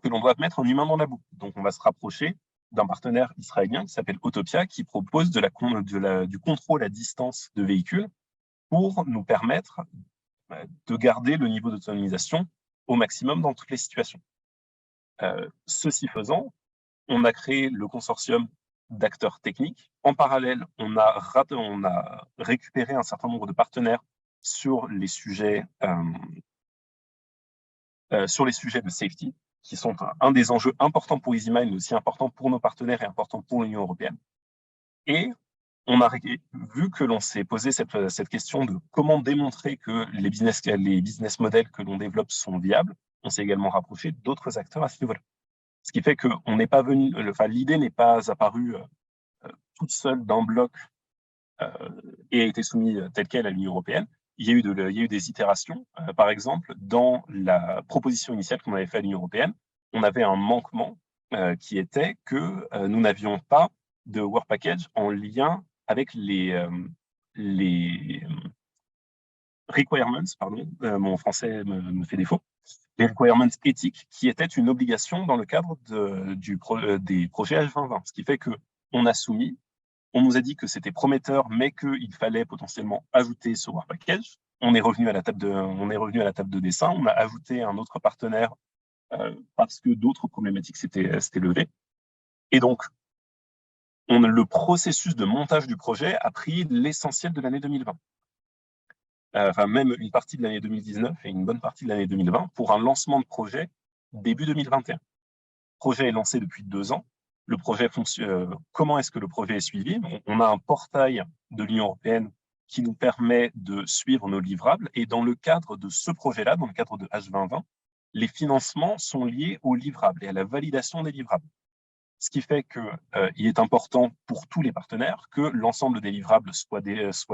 G: que l'on doit mettre un humain dans la boucle. Donc, on va se rapprocher d'un partenaire israélien qui s'appelle Autopia, qui propose du contrôle à distance de véhicules pour nous permettre de garder le niveau d'autonomisation au maximum dans toutes les situations. Ceci faisant, on a créé le consortium d'acteurs techniques. En parallèle, on a récupéré un certain nombre de partenaires sur les sujets de safety, qui sont un des enjeux importants pour EasyMile, mais aussi important pour nos partenaires et important pour l'Union européenne. Et on a vu que l'on s'est posé cette question de comment démontrer que les business models que l'on développe sont viables. On s'est également rapproché d'autres acteurs à ce niveau-là. Ce qui fait que l'idée n'est pas apparue toute seule d'un bloc et a été soumis tel quel à l'Union européenne. Il y a eu des itérations. Par exemple, dans la proposition initiale qu'on avait faite à l'Union européenne, on avait un manquement qui était que nous n'avions pas de work package en lien avec les requirements, pardon, mon français me fait défaut, les requirements éthiques qui étaient une obligation dans le cadre des projets H2020. Ce qui fait qu'on a soumis, on nous a dit que c'était prometteur, mais qu'il fallait potentiellement ajouter ce work package. On est revenu à la table de dessin, on a ajouté un autre partenaire parce que d'autres problématiques s'étaient levées. Et donc, le processus de montage du projet a pris l'essentiel de l'année 2020. Enfin, même une partie de l'année 2019 et une bonne partie de l'année 2020 pour un lancement de projet début 2021. Le projet est lancé depuis 2 ans. Le projet fonctionne. Comment est-ce que le projet est suivi? On a un portail de l'Union européenne qui nous permet de suivre nos livrables. Et dans le cadre de ce projet-là, dans le cadre de H2020, les financements sont liés aux livrables et à la validation des livrables. Ce qui fait qu'il est important pour tous les partenaires que l'ensemble des livrables soient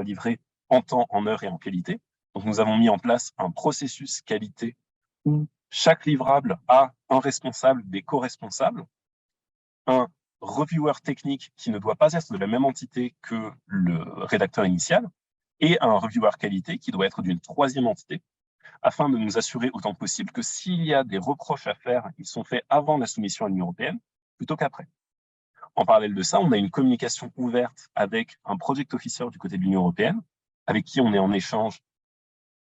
G: livrés en temps, en heure et en qualité. Donc, nous avons mis en place un processus qualité où chaque livrable a un responsable, des co-responsables, un reviewer technique qui ne doit pas être de la même entité que le rédacteur initial, et un reviewer qualité qui doit être d'une 3e entité, afin de nous assurer autant que possible que s'il y a des reproches à faire, ils sont faits avant la soumission à l'Union européenne, plutôt qu'après. En parallèle de ça, on a une communication ouverte avec un project officer du côté de l'Union européenne, avec qui on est en échange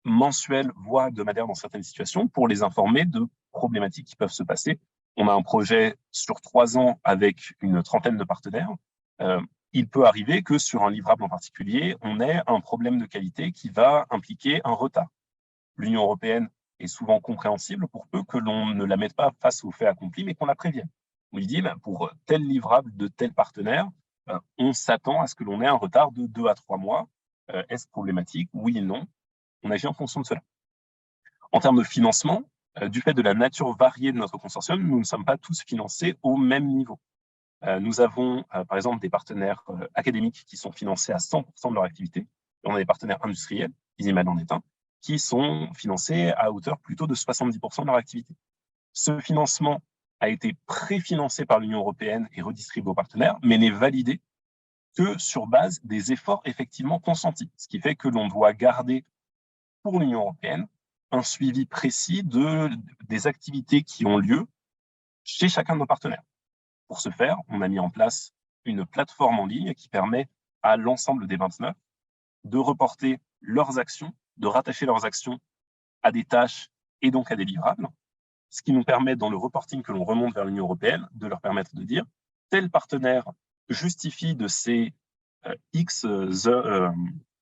G: mensuel, voire hebdomadaire dans certaines situations, pour les informer de problématiques qui peuvent se passer. On a un projet sur 3 ans avec une 30aine de partenaires. Il peut arriver que sur un livrable en particulier, on ait un problème de qualité qui va impliquer un retard. L'Union européenne est souvent compréhensible pour peu que l'on ne la mette pas face aux faits accomplis, mais qu'on la prévienne. On lui dit, pour tel livrable de tel partenaire, on s'attend à ce que l'on ait un retard de 2 à 3 mois. Est-ce problématique? Oui et non. On agit en fonction de cela. En termes de financement, du fait de la nature variée de notre consortium, nous ne sommes pas tous financés au même niveau. Nous avons, par exemple, des partenaires académiques qui sont financés à 100% de leur activité. Et on a des partenaires industriels, Izimal en est un, qui sont financés à hauteur plutôt de 70% de leur activité. Ce financement a été préfinancé par l'Union européenne et redistribué aux partenaires, mais n'est validé que sur base des efforts effectivement consentis. Ce qui fait que l'on doit garder pour l'Union européenne un suivi précis des activités qui ont lieu chez chacun de nos partenaires. Pour ce faire, on a mis en place une plateforme en ligne qui permet à l'ensemble des 29 de reporter leurs actions, de rattacher leurs actions à des tâches et donc à des livrables, ce qui nous permet, dans le reporting que l'on remonte vers l'Union européenne, de leur permettre de dire tel partenaire justifie de ces X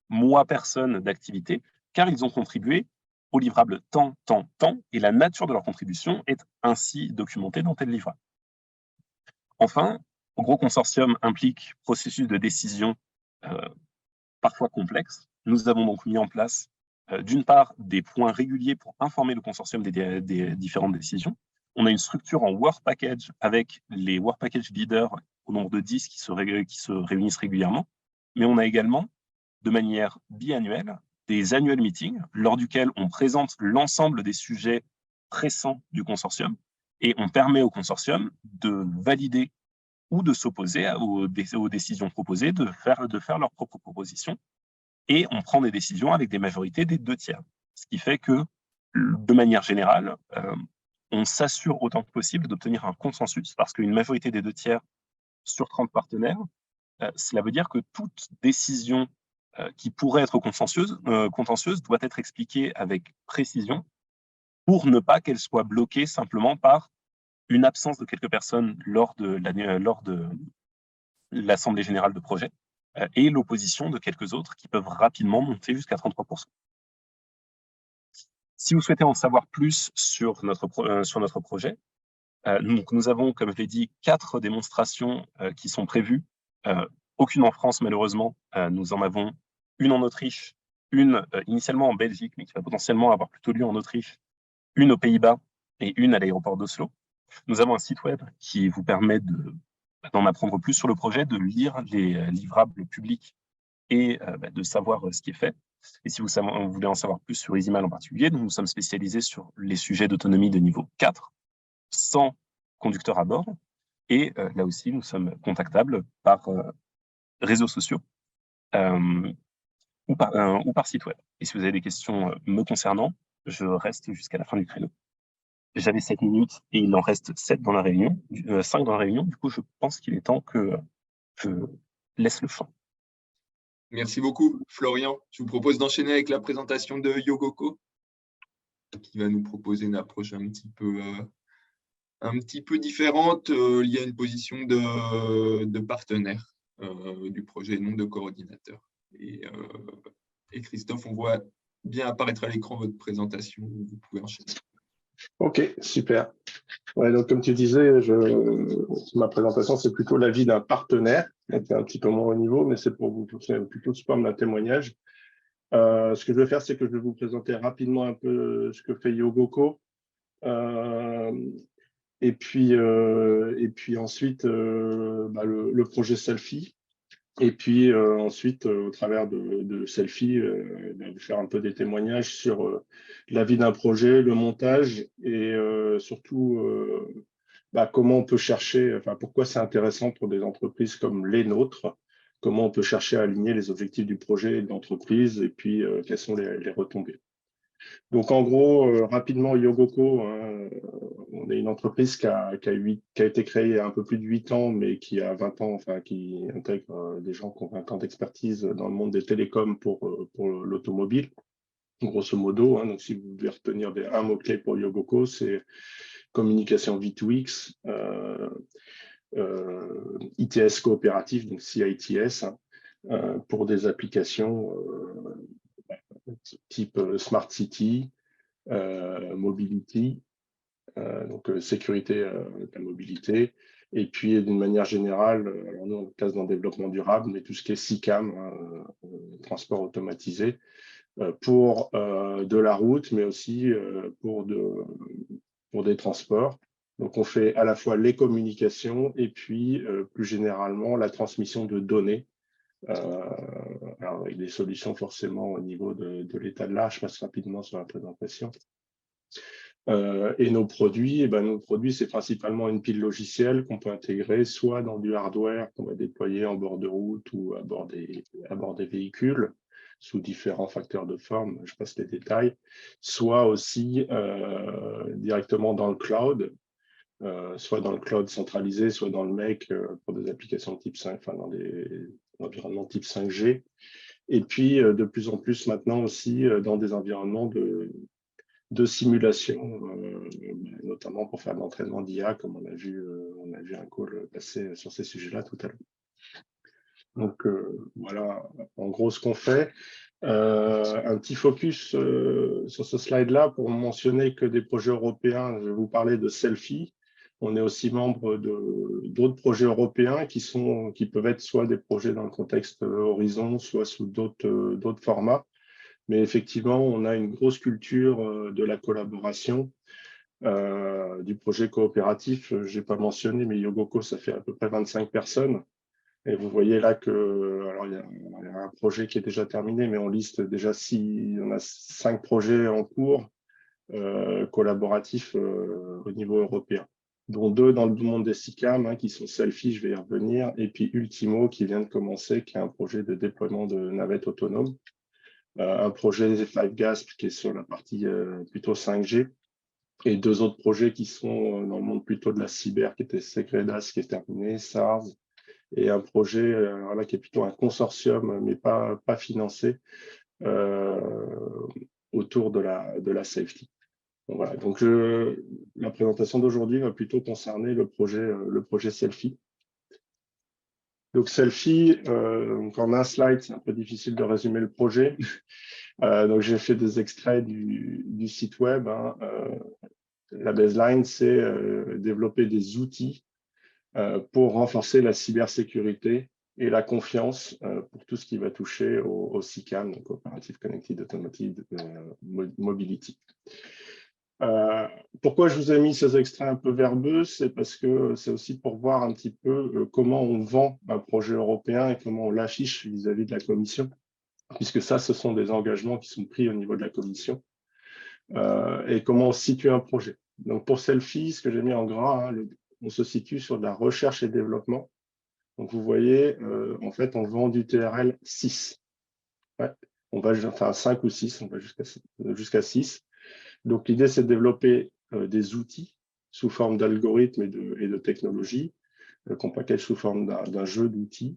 G: mois personnes d'activité, car ils ont contribué au livrable tant, et la nature de leur contribution est ainsi documentée dans tel livrable. Enfin, un gros consortium implique processus de décision parfois complexes. Nous avons donc mis en place, d'une part, des points réguliers pour informer le consortium des différentes décisions. On a une structure en work package avec les work package leaders au nombre de 10 qui se réunissent régulièrement. Mais on a également, de manière biannuelle, des annual meetings lors duquel on présente l'ensemble des sujets pressants du consortium et on permet au consortium de valider ou de s'opposer aux décisions proposées, de faire leurs propres propositions, et on prend des décisions avec des majorités des 2/3. Ce qui fait que, de manière générale, on s'assure autant que possible d'obtenir un consensus, parce qu'une majorité des 2/3 sur 30 partenaires, cela veut dire que toute décision qui pourrait être contentieuse doit être expliquée avec précision pour ne pas qu'elle soit bloquée simplement par une absence de quelques personnes lors de l'Assemblée générale de projet et l'opposition de quelques autres qui peuvent rapidement monter jusqu'à 33%. Si vous souhaitez en savoir plus sur notre projet, nous avons, comme je l'ai dit, 4 démonstrations qui sont prévues. Aucune en France, malheureusement. Nous en avons une en Autriche, une initialement en Belgique, mais qui va potentiellement avoir plutôt lieu en Autriche, une aux Pays-Bas et une à l'aéroport d'Oslo. Nous avons un site web qui vous permet d'en apprendre plus sur le projet, de lire les livrables publics et de savoir ce qui est fait. Et si vous voulez en savoir plus sur EasyMile en particulier, nous sommes spécialisés sur les sujets d'autonomie de niveau 4, sans conducteur à bord. Et là aussi, nous sommes contactables par réseaux sociaux ou par site web. Et si vous avez des questions me concernant, je reste jusqu'à la fin du créneau. J'avais 7 minutes et il en reste 5 dans la réunion. Du coup, je pense qu'il est temps que je laisse le champ.
A: Merci beaucoup, Florian. Je vous propose d'enchaîner avec la présentation de Yogoko, qui va nous proposer une approche un petit peu différente, liée à une position de partenaire du projet, non de coordinateur. Et Christophe, on voit bien apparaître à l'écran votre présentation. Vous pouvez enchaîner. Ok, super. Ouais, donc comme tu disais, ma présentation, c'est plutôt l'avis d'un partenaire, qui est un petit peu moins au niveau, mais c'est plutôt sous forme d'un témoignage. Ce que je vais faire, c'est que je vais vous présenter rapidement un peu ce que fait Yogoko. Et puis ensuite, le projet Selfie. Et puis ensuite, au travers de Selfie, faire un peu des témoignages sur la vie d'un projet, le montage et surtout comment on peut chercher, pourquoi c'est intéressant pour des entreprises comme les nôtres, comment on peut chercher à aligner les objectifs du projet et de l'entreprise et puis quelles sont les retombées. Donc en gros, rapidement, Yogoko, hein, on est une entreprise qui a été créée il y a un peu plus de 8 ans, mais qui a 20 ans, qui intègre des gens qui ont 20 ans d'expertise dans le monde des télécoms pour l'automobile, grosso modo. Hein, donc si vous devez retenir un mot-clé pour Yogoko, c'est communication V2X, ITS coopératif, donc CITS, hein, pour des applications type Smart City, Mobility, donc sécurité de la mobilité, et puis d'une manière générale, alors nous on classe dans le développement durable, mais tout ce qui est SICAM, hein, transport automatisé, pour de la route, mais aussi pour des transports. Donc on fait à la fois les communications et puis plus généralement la transmission de données. Alors avec des solutions forcément au niveau de l'état de l'art. Je passe rapidement sur la présentation. Et nos produits, c'est principalement une pile logicielle qu'on peut intégrer soit dans du hardware qu'on va déployer en bord de route ou à bord des véhicules sous différents facteurs de forme, je passe les détails, soit aussi directement dans le cloud, soit dans le cloud centralisé, soit dans le MEC pour des applications type 5, dans des environnements type 5G. Et puis, de plus en plus maintenant aussi dans des environnements de simulation, notamment pour faire de l'entraînement d'IA, comme on a vu un call passer sur ces sujets-là tout à l'heure. Donc, voilà en gros ce qu'on fait. Un petit focus sur ce slide-là pour mentionner que des projets européens, je vais vous parler de Selfie. On est aussi membre d'autres projets européens qui peuvent être soit des projets dans le contexte Horizon, soit sous d'autres formats. Mais effectivement, on a une grosse culture de la collaboration, du projet coopératif. Je n'ai pas mentionné, mais Yogoko, ça fait à peu près 25 personnes. Et vous voyez là alors il y a un projet qui est déjà terminé, mais on liste déjà on a 5 projets en cours collaboratifs au niveau européen, dont 2 dans le monde des SICAM, hein, qui sont Selfie, je vais y revenir, et puis Ultimo qui vient de commencer, qui est un projet de déploiement de navettes autonomes. Un projet 5GASP qui est sur la partie plutôt 5G, et 2 autres projets qui sont dans le monde plutôt de la cyber, qui était Segredas, qui est terminé, SARS, et un projet là, qui est plutôt un consortium, mais pas financé, autour de la safety. Donc, voilà. Donc la présentation d'aujourd'hui va plutôt concerner le projet Selfie. Donc Selfie, en un slide, c'est un peu difficile de résumer le projet. Donc j'ai fait des extraits du site web. Hein. La baseline, c'est développer des outils pour renforcer la cybersécurité et la confiance pour tout ce qui va toucher au CCAM, donc Operative Connected Automotive Mobility.
H: Pourquoi je vous ai mis ces extraits un peu verbeux? C'est parce que c'est aussi pour voir un petit peu comment on vend un projet européen et comment on l'affiche vis-à-vis de la Commission, puisque ça, ce sont des engagements qui sont pris au niveau de la Commission, et comment on situe un projet. Donc pour Selfie, ce que j'ai mis en gras, hein, on se situe sur de la recherche et développement. Donc vous voyez, en fait, on vend du TRL 6. Ouais, on va, enfin 5 ou 6, on va jusqu'à 6. Donc l'idée, c'est de développer des outils sous forme d'algorithmes et de technologies, qu'on package sous forme d'un jeu d'outils.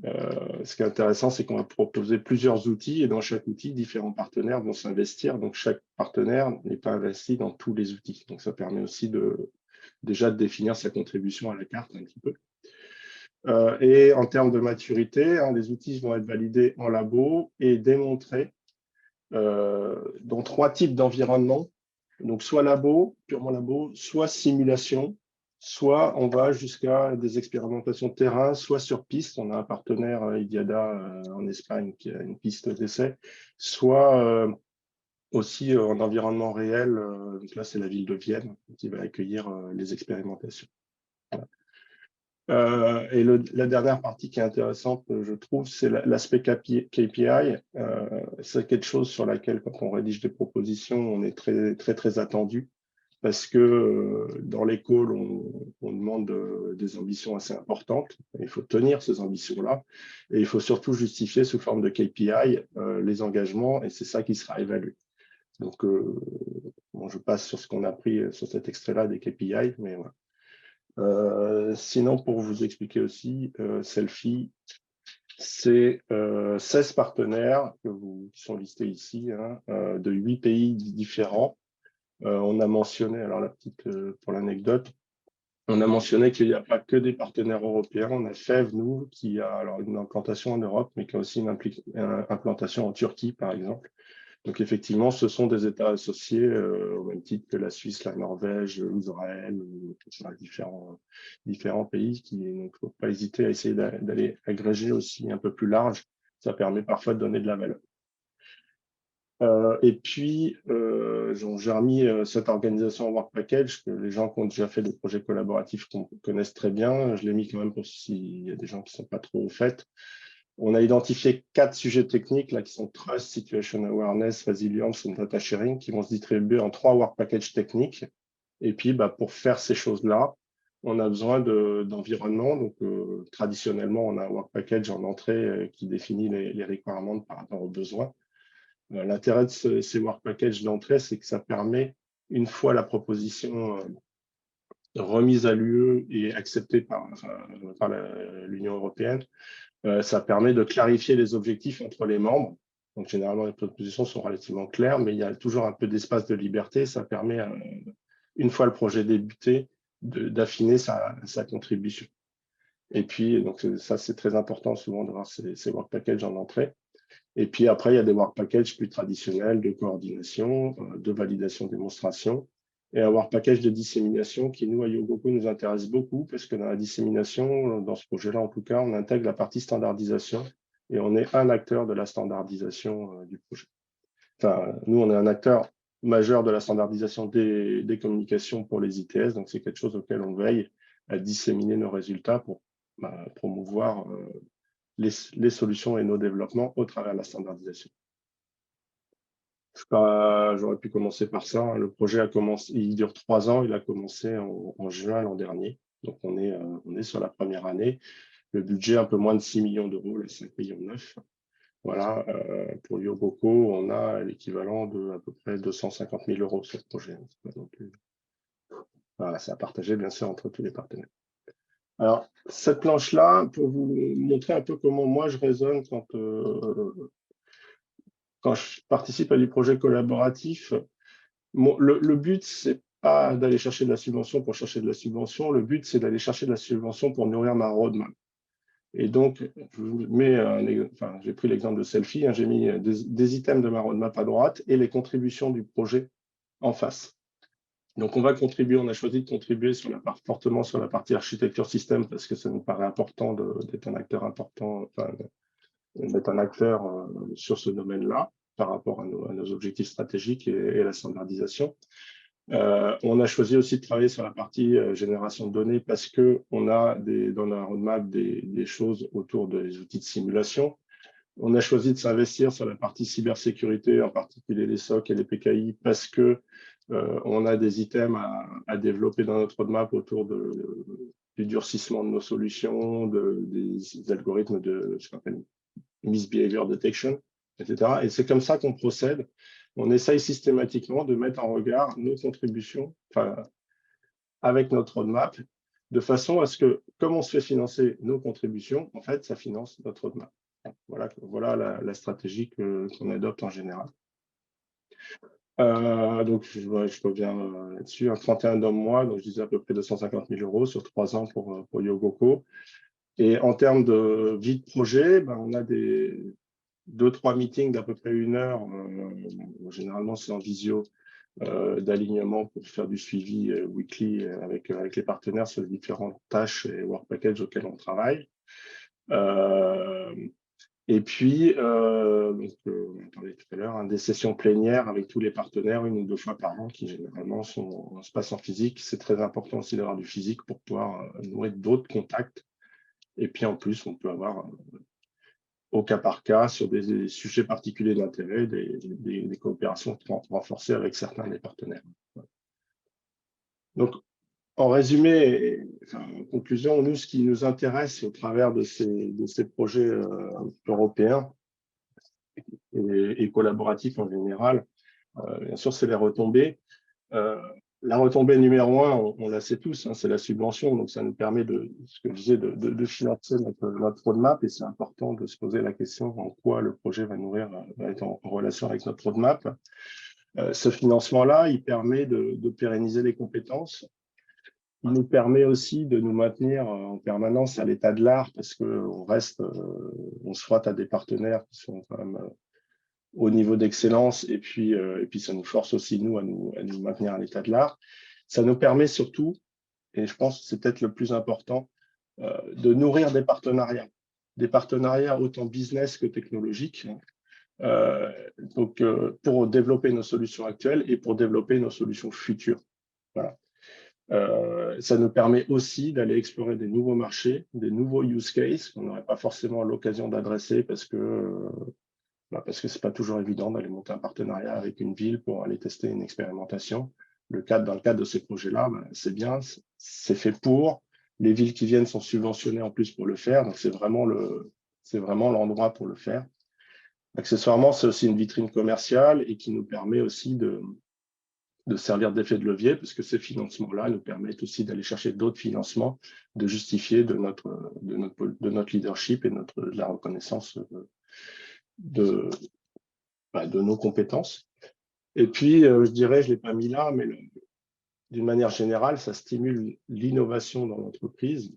H: Ce qui est intéressant, c'est qu'on va proposer plusieurs outils et dans chaque outil, différents partenaires vont s'investir. Donc, chaque partenaire n'est pas investi dans tous les outils. Donc, ça permet aussi déjà de définir sa contribution à la carte un petit peu. Et en termes de maturité, hein, les outils vont être validés en labo et démontrés dans 3 types d'environnements. Donc, soit labo, purement labo, soit simulation, soit on va jusqu'à des expérimentations de terrain, soit sur piste. On a un partenaire, Idiada, en Espagne, qui a une piste d'essai, soit aussi en environnement réel. Donc là, c'est la ville de Vienne qui va accueillir les expérimentations. Voilà. Et la dernière partie qui est intéressante, je trouve, c'est l'aspect KPI. C'est quelque chose sur laquelle, quand on rédige des propositions, on est très attendu parce que dans les calls, on demande des ambitions assez importantes. Il faut tenir ces ambitions-là et il faut surtout justifier sous forme de KPI les engagements et c'est ça qui sera évalué. Donc, bon, je passe sur ce qu'on a pris sur cet extrait-là des KPI, mais voilà. Sinon, pour vous expliquer aussi, Selfie, c'est 16 partenaires qui sont listés ici, hein, de 8 pays différents. On a mentionné, alors la petite pour l'anecdote, on a mentionné qu'il n'y a pas que des partenaires européens. On a FEV, nous, qui a alors une implantation en Europe, mais qui a aussi une implantation en Turquie, par exemple. Donc, effectivement, ce sont des États associés au même titre que la Suisse, la Norvège, Israël, différents pays qui ne faut pas hésiter à essayer d'aller agréger aussi un peu plus large. Ça permet parfois de donner de la valeur. Et puis, j'ai remis cette organisation en Work Package que les gens qui ont déjà fait des projets collaboratifs connaissent très bien. Je l'ai mis quand même pour s'il y a des gens qui ne sont pas trop au fait. On a identifié 4 sujets techniques là, qui sont Trust, Situation Awareness, Resilience et Data Sharing, qui vont se distribuer en 3 work packages techniques. Et puis, pour faire ces choses-là, on a besoin d'environnement. Donc, traditionnellement, on a un work package en entrée qui définit les requirements par rapport aux besoins. L'intérêt de ces work packages d'entrée, c'est que ça permet, une fois la proposition remise à l'UE et acceptée par l'Union européenne, ça permet de clarifier les objectifs entre les membres. Donc, généralement, les propositions sont relativement claires, mais il y a toujours un peu d'espace de liberté. Ça permet, une fois le projet débuté, d'affiner sa contribution. Et puis, donc ça, c'est très important souvent d'avoir ces work packages en entrée. Et puis après, il y a des work packages plus traditionnels de coordination, de validation démonstration, et un work package de dissémination qui, nous, à Yogoku, nous intéresse beaucoup, parce que dans la dissémination, dans ce projet-là, en tout cas, on intègre la partie standardisation, et on est un acteur de la standardisation du projet. Enfin, nous, on est un acteur majeur de la standardisation des communications pour les ITS, donc c'est quelque chose auquel on veille à disséminer nos résultats pour promouvoir les solutions et nos développements au travers de la standardisation. J'aurais pu commencer par ça. Hein. Le projet a commencé, il dure 3 ans, il a commencé en juin l'an dernier. Donc, on est sur la première année. Le budget, un peu moins de 6 millions d'euros, les 5,9 millions. Voilà, pour Yogoku, on a l'équivalent de à peu près 250 000 euros sur le projet. Voilà, c'est à partager, bien sûr, entre tous les partenaires. Alors, cette planche-là, pour vous montrer un peu comment moi je raisonne quand je participe à des projets collaboratifs, le but, c'est pas d'aller chercher de la subvention pour chercher de la subvention. Le but, c'est d'aller chercher de la subvention pour nourrir ma roadmap. Et donc, je vous mets j'ai pris l'exemple de Selfie. Hein, j'ai mis des items de ma roadmap à droite et les contributions du projet en face. Donc, on va contribuer, on a choisi de contribuer fortement sur la partie architecture système parce que ça nous paraît important d'être un acteur important, d'être un acteur sur ce domaine-là par rapport à nos objectifs stratégiques et la standardisation. On a choisi aussi de travailler sur la partie génération de données parce qu'on a dans la roadmap des choses autour des outils de simulation. On a choisi de s'investir sur la partie cybersécurité, en particulier les SOC et les PKI, parce qu'on a des items à développer dans notre roadmap autour du durcissement de nos solutions, des algorithmes de ce qu'on appelle misbehavior detection, etc. Et c'est comme ça qu'on procède. On essaye systématiquement de mettre en regard nos contributions avec notre roadmap, de façon à ce que, comme on se fait financer nos contributions, en fait, ça finance notre roadmap. Voilà la stratégie qu'on adopte en général. Donc, je reviens là-dessus. Un 31 d'hommes mois, donc je disais à peu près 250 000 € sur 3 ans pour Yogoko. Et en termes de vie de projet, on a 2-3 meetings d'à peu près 1 heure. Généralement, c'est en visio d'alignement pour faire du suivi weekly avec les partenaires sur les différentes tâches et work packages auxquels on travaille. Et puis, on parlait tout à l'heure, des sessions plénières avec tous les partenaires 1 ou 2 fois par an qui généralement se passent en physique. C'est très important aussi d'avoir du physique pour pouvoir nouer d'autres contacts. Et puis en plus, on peut avoir au cas par cas sur des sujets particuliers d'intérêt, des coopérations renforcées avec certains des partenaires. Donc, en résumé, en conclusion, nous, ce qui nous intéresse au travers de ces projets européens et collaboratifs en général, bien sûr, c'est les retombées. La retombée numéro 1, on la sait tous, c'est la subvention. Donc, ça nous permet ce que je disais, de financer notre roadmap. Et c'est important de se poser la question en quoi le projet va être en relation avec notre roadmap. Ce financement-là, il permet de pérenniser les compétences. Il nous permet aussi de nous maintenir en permanence à l'état de l'art parce qu'on on se frotte à des partenaires qui sont quand même au niveau d'excellence et puis ça nous force aussi, nous, à nous maintenir à l'état de l'art. Ça nous permet surtout, et je pense que c'est peut-être le plus important, de nourrir des partenariats autant business que technologiques, pour développer nos solutions actuelles et pour développer nos solutions futures. Voilà. Ça nous permet aussi d'aller explorer des nouveaux marchés, des nouveaux use cases qu'on n'aurait pas forcément l'occasion d'adresser parce que ce n'est pas toujours évident d'aller monter un partenariat avec une ville pour aller tester une expérimentation. Dans le cadre de ces projets-là, c'est bien, c'est fait pour. Les villes qui viennent sont subventionnées en plus pour le faire, donc c'est vraiment l'endroit pour le faire. Accessoirement, c'est aussi une vitrine commerciale et qui nous permet aussi de servir d'effet de levier, parce que ces financements-là nous permettent aussi d'aller chercher d'autres financements, de justifier de notre leadership et de la reconnaissance de nos compétences. Et puis, je dirais, je ne l'ai pas mis là, mais d'une manière générale, ça stimule l'innovation dans l'entreprise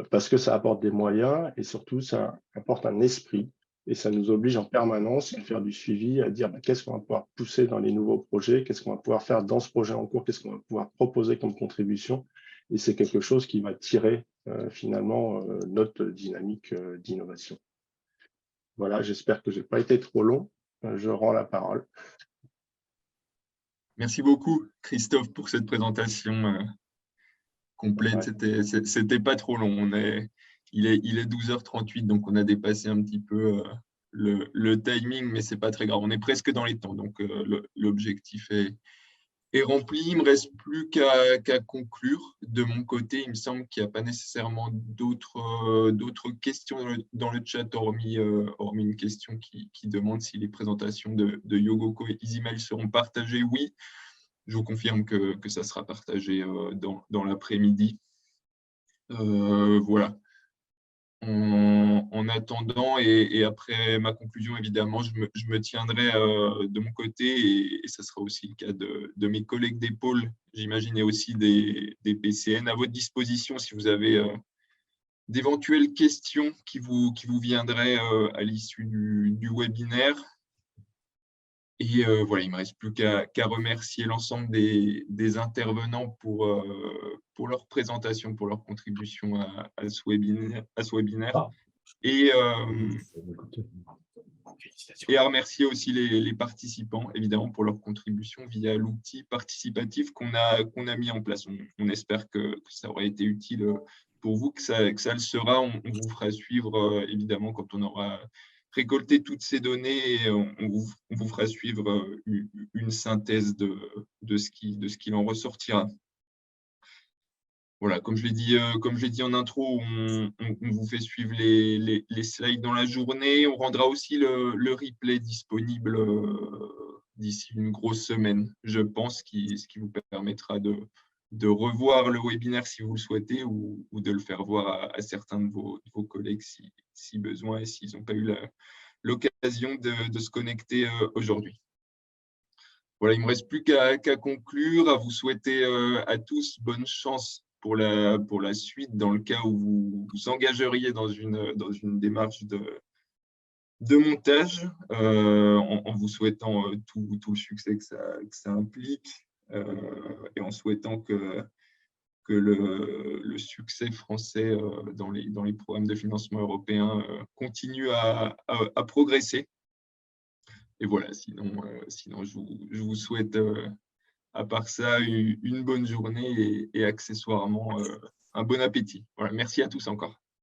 H: parce que ça apporte des moyens et surtout, ça apporte un esprit. Et ça nous oblige en permanence à faire du suivi, à dire qu'est-ce qu'on va pouvoir pousser dans les nouveaux projets, qu'est-ce qu'on va pouvoir faire dans ce projet en cours, qu'est-ce qu'on va pouvoir proposer comme contribution. Et c'est quelque chose qui va tirer finalement notre dynamique d'innovation. Voilà, j'espère que je n'ai pas été trop long. Je rends la parole.
A: Merci beaucoup, Christophe, pour cette présentation complète. Ouais. C'était pas trop long. Il est 12h38, donc on a dépassé un petit peu le timing, mais c'est pas très grave. On est presque dans les temps, donc l'objectif est rempli. Il ne me reste plus qu'à conclure. De mon côté, il me semble qu'il n'y a pas nécessairement d'autres questions dans le chat, hormis une question qui demande si les présentations de Yogoko et EasyMail seront partagées. Oui, je vous confirme que ça sera partagé dans l'après-midi. Voilà. En attendant et après ma conclusion, évidemment, je me tiendrai de mon côté et ça sera aussi le cas de mes collègues d'épaule, j'imagine, et aussi des PCN à votre disposition si vous avez d'éventuelles questions qui vous viendraient à l'issue du webinaire. Et voilà, il ne me reste plus qu'à remercier l'ensemble des intervenants pour leur présentation, pour leur contribution à ce webinaire. Et
D: Félicitations.
A: Et à remercier aussi les participants, évidemment, pour leur contribution via l'outil participatif qu'on a mis en place. On espère que ça aura été utile pour vous, que ça le sera. On vous fera suivre, évidemment, quand on aura récolté toutes ces données, et on vous fera suivre une synthèse de ce qu'il en ressortira. Voilà, comme je l'ai dit en intro, on vous fait suivre les slides dans la journée. On rendra aussi le replay disponible d'ici une grosse semaine, je pense, ce qui vous permettra de revoir le webinaire si vous le souhaitez, ou de le faire voir à certains de vos collègues si besoin, et s'ils n'ont pas eu l'occasion de se connecter aujourd'hui. Voilà, il ne me reste plus qu'à conclure, à vous souhaiter à tous bonne chance pour la suite, dans le cas où vous vous engageriez dans une démarche de montage, en vous souhaitant tout le succès que ça implique, et en souhaitant que le succès français dans les programmes de financement européen continue à progresser. Et voilà, sinon je vous souhaite, à part ça, une bonne journée et accessoirement un bon appétit. Voilà, merci à tous encore.